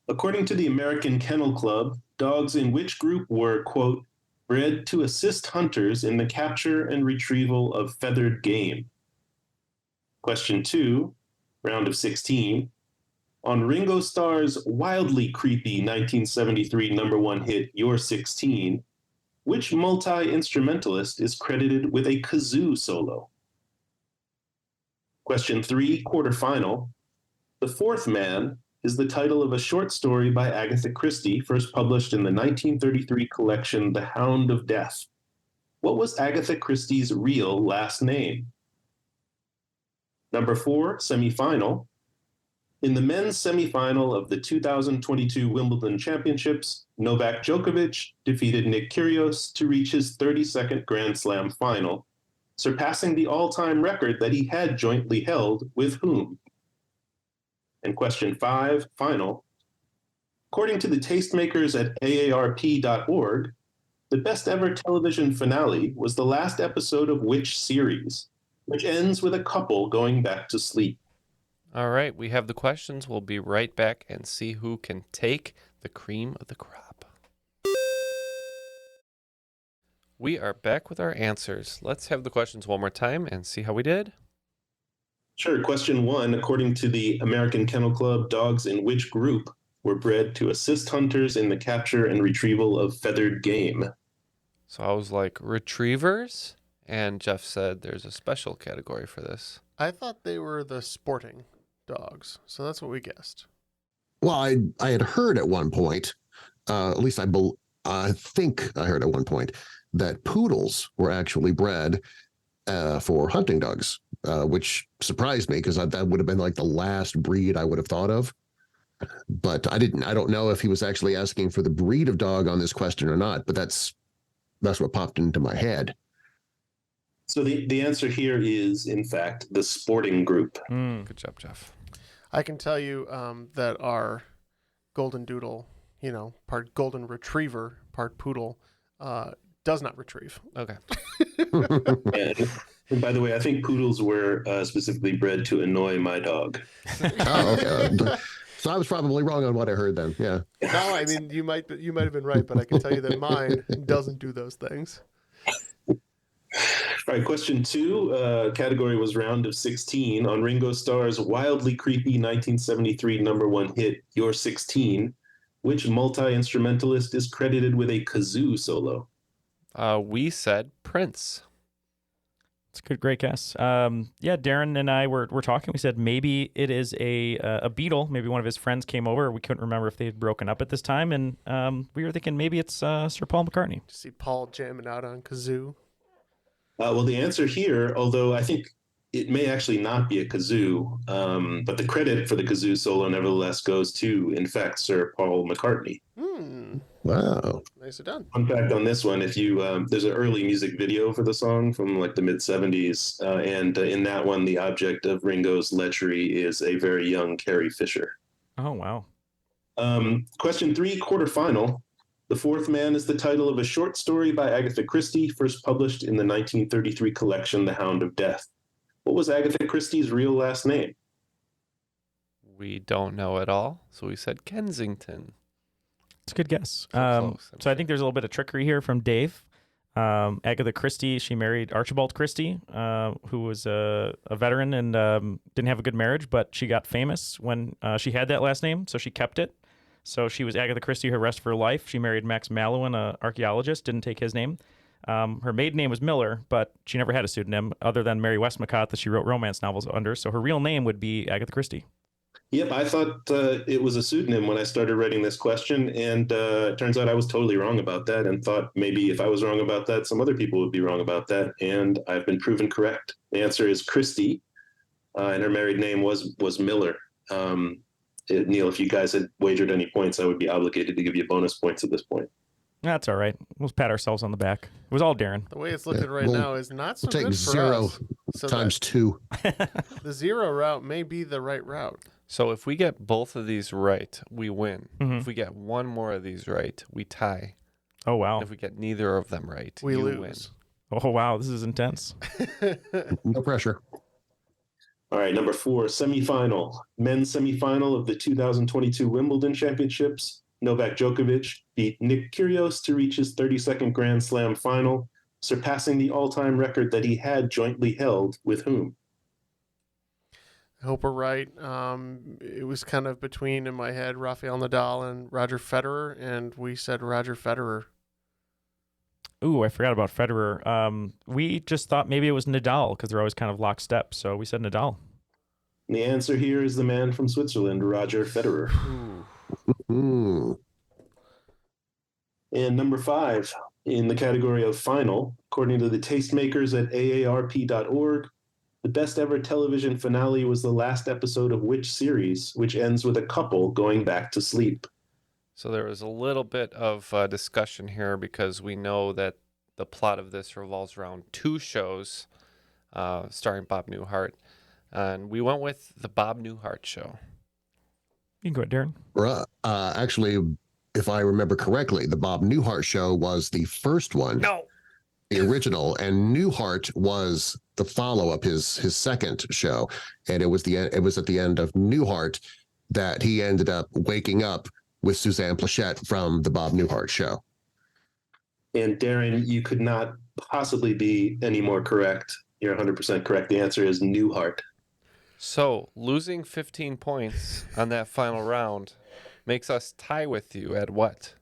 According to the American Kennel Club, dogs in which group were, quote, bred to assist hunters in the capture and retrieval of feathered game? Question 2, round of 16. On Ringo Starr's wildly creepy 1973 #1 hit, You're 16, which multi-instrumentalist is credited with a kazoo solo? Question 3, quarterfinal. The Fourth Man is the title of a short story by Agatha Christie, first published in the 1933 collection The Hound of Death. What was Agatha Christie's real last name? Number 4, semifinal. In the men's semifinal of the 2022 Wimbledon Championships, Novak Djokovic defeated Nick Kyrgios to reach his 32nd Grand Slam final, surpassing the all-time record that he had jointly held with whom? And question 5, final. According to the tastemakers at aarp.org, the best ever television finale was the last episode of which series, which ends with a couple going back to sleep? All right, we have the questions. We'll be right back and see who can take the cream of the crop. We are back with our answers. Let's have the questions one more time and see how we did. Sure. Question 1, according to the American Kennel Club, dogs in which group were bred to assist hunters in the capture and retrieval of feathered game? So I was like, retrievers? And Jeff said there's a special category for this. I thought they were the sporting dogs, so that's what we guessed. Well, I had heard at one point, at least I think I heard at one point, that poodles were actually bred for hunting dogs, which surprised me because that would have been like the last breed I would have thought of. But I don't know if he was actually asking for the breed of dog on this question or not, but that's what popped into my head. So the answer here is, in fact, the sporting group. Good job, Jeff. I can tell you that our golden doodle, part golden retriever, part poodle, does not retrieve. Okay. And by the way, I think poodles were specifically bred to annoy my dog. Oh, okay. So I was probably wrong on what I heard then. Yeah. No, I mean you might have been right, but I can tell you that mine doesn't do those things. All right, question 2. Category was round of 16. On Ringo Starr's wildly creepy 1973 #1 hit, You're 16, which multi-instrumentalist is credited with a kazoo solo? We said Prince. It's a good, great guess. Darren and I were talking. We said maybe it is a Beatle. Maybe one of his friends came over. We couldn't remember if they had broken up at this time, and we were thinking maybe it's Sir Paul McCartney. To see Paul jamming out on kazoo. Well, the answer here, although I think it may actually not be a kazoo, but the credit for the kazoo solo nevertheless goes to, in fact, Sir Paul McCartney. Wow. Nicely done. Fun fact on this one, if you there's an early music video for the song from like the mid 70s, and in that one, the object of Ringo's lechery is a very young Carrie Fisher. Oh, wow. Question 3, quarterfinal. The Fourth Man is the title of a short story by Agatha Christie, first published in the 1933 collection The Hound of Death. What was Agatha Christie's real last name? We don't know at all, so we said Kensington. It's a good guess. Close, So I think there's a little bit of trickery here from Dave. Agatha Christie, she married Archibald Christie, who was a veteran and didn't have a good marriage, but she got famous when she had that last name, so she kept it. So she was Agatha Christie her rest of her life. She married Max Mallowan, an archaeologist, didn't take his name. Her maiden name was Miller, but she never had a pseudonym other than Mary Westmacott that she wrote romance novels under, so her real name would be Agatha Christie. Yep, I thought it was a pseudonym when I started writing this question, and it turns out I was totally wrong about that and thought maybe if I was wrong about that, some other people would be wrong about that, and I've been proven correct. The answer is Christie, and her married name was Miller. Neal, if you guys had wagered any points, I would be obligated to give you bonus points at this point. That's all right. We'll pat ourselves on the back. It was all Darren. The way it's looking right now is not so We'll take good for 0 us. So times 2. the 0 route may be the right route. So if we get both of these right, we win. Mhm. If we get one more of these right, we tie. Oh, wow. If we get neither of them right, We you lose. win. Oh, wow. This is intense. No pressure. All right, number 4, semifinal. Men's semifinal of the 2022 Wimbledon Championships. Novak Djokovic beat Nick Kyrgios to reach his 32nd Grand Slam final, surpassing the all-time record that he had jointly held with whom? I hope we're right. It was kind of between, in my head, Rafael Nadal and Roger Federer, and we said Roger Federer. Ooh, I forgot about Federer. We just thought maybe it was Nadal because they're always kind of lockstep, so we said Nadal. And the answer here is the man from Switzerland, Roger Federer. And number 5, in the category of final, according to the tastemakers at aarp.org, the best ever television finale was the last episode of which series, which ends with a couple going back to sleep? So there was a little bit of discussion here because we know that the plot of this revolves around 2 shows starring Bob Newhart. And we went with the Bob Newhart Show. You can go ahead, Darren. Actually, if I remember correctly, the Bob Newhart Show was the first one. No. The original, and Newhart was the follow-up, his second show, and it was at the end of Newhart that he ended up waking up with Suzanne Plachette from the Bob Newhart Show. And Darren, you could not possibly be any more correct. You're 100% correct. The answer is Newhart. So losing 15 points on that final round makes us tie with you at what?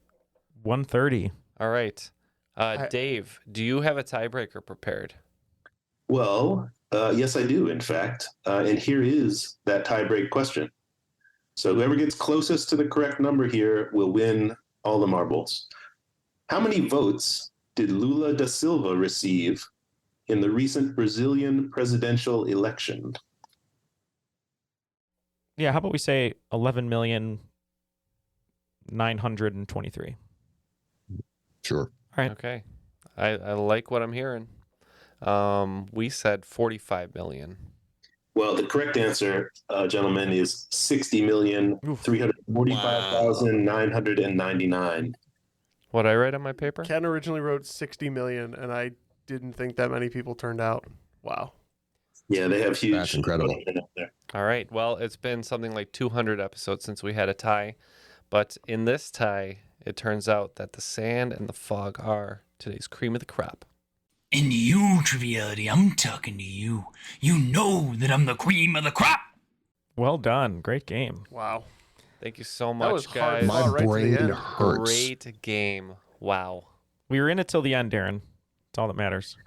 130. All right. Dave, do you have a tiebreaker prepared? Well, yes, I do, in fact. And here is that tiebreak question. So whoever gets closest to the correct number here will win all the marbles. How many votes did Lula da Silva receive in the recent Brazilian presidential election? Yeah, how about we say 11,923? Sure. All right. Okay. I like what I'm hearing. We said 45 million. Well, the correct answer, gentlemen, is 60,345,999. What I write on my paper? Ken originally wrote 60 million, and I didn't think that many people turned out. Wow. Yeah, they have huge. That's incredible. There. All right. Well, it's been something like 200 episodes since we had a tie. But in this tie, it turns out that the sand and the fog are today's cream of the crop. And you, Triviality, I'm talking to you. You know that I'm the cream of the crop. Well done. Great game. Wow. Thank you so That was much, hard guys. My right to the brain end. hurts. Great game. Wow. We were in it till the end, Darren. That's all that matters.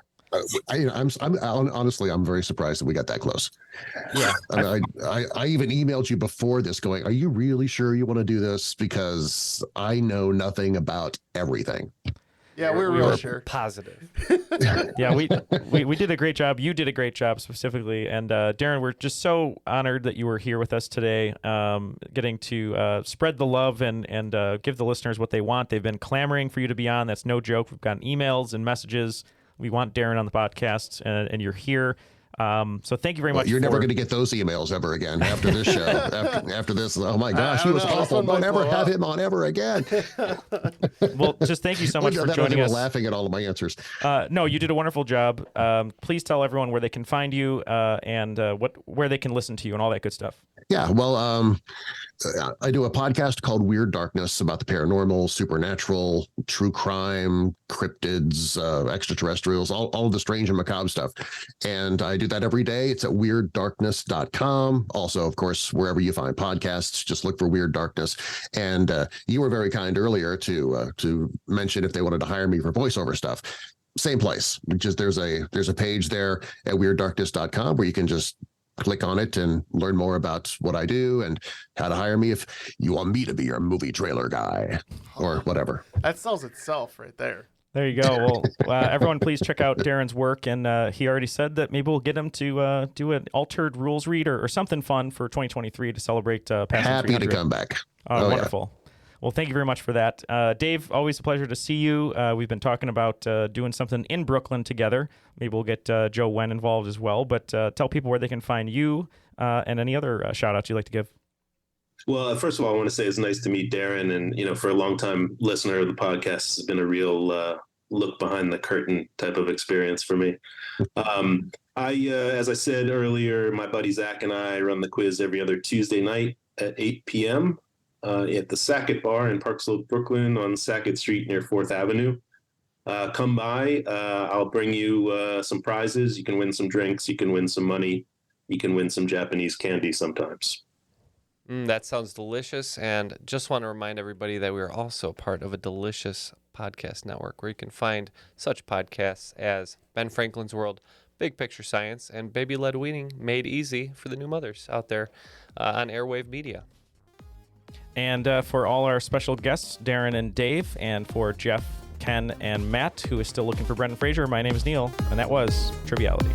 Honestly, I'm very surprised that we got that close. Yeah. I even emailed you before this going, are you really sure you want to do this? Because I know nothing about everything. Yeah, we were we real were sure. positive. Yeah, we did a great job. You did a great job specifically. And Darren, we're just so honored that you were here with us today, getting to spread the love and give the listeners what they want. They've been clamoring for you to be on. That's no joke. We've gotten emails and messages. We want Darren on the podcast, and you're here. So thank you very much. You're never going to get those emails ever again after this show. after this, oh my gosh, he was awful. Don't ever have him on ever again. Well, just thank you so much for that joining us. Laughing at all of my answers. No, you did a wonderful job. Please tell everyone where they can find you and where they can listen to you and all that good stuff. Yeah, well, I do a podcast called Weird Darkness about the paranormal, supernatural, true crime, cryptids, extraterrestrials, all of the strange and macabre stuff. And I do that every day. It's at weirddarkness.com. Also, of course, wherever you find podcasts, just look for Weird Darkness. And you were very kind earlier to mention if they wanted to hire me for voiceover stuff. Same place. Just there's a page there at weirddarkness.com where you can just click on it and learn more about what I do and how to hire me if you want me to be your movie trailer guy or whatever. That sells itself right there. There you go. Well, everyone, please check out Darren's work. And he already said that maybe we'll get him to do an altered rules read or something fun for 2023 to celebrate passing Happy 300. to come back. Wonderful. Yeah. Well, thank you very much for that. Dave, always a pleasure to see you. We've been talking about doing something in Brooklyn together. Maybe we'll get Joe Wen involved as well. But tell people where they can find you and any other shout-outs you'd like to give. Well, first of all, I want to say it's nice to meet Darren. And, for a long-time listener of the podcast, it's been a real look behind the curtain type of experience for me. As I said earlier, my buddy Zach and I run the quiz every other Tuesday night at 8 p.m. At the Sackett Bar in Park Slope, Brooklyn on Sackett Street near 4th Avenue. Come by. I'll bring you some prizes. You can win some drinks. You can win some money. You can win some Japanese candy sometimes. That sounds delicious. And just want to remind everybody that we are also part of a delicious podcast network where you can find such podcasts as Ben Franklin's World, Big Picture Science, and Baby-Led Weaning Made Easy for the new mothers out there on Airwave Media. And for all our special guests, Darren and Dave, and for Jeff, Ken, and Matt, who is still looking for Brendan Fraser, my name is Neal, and that was Triviality.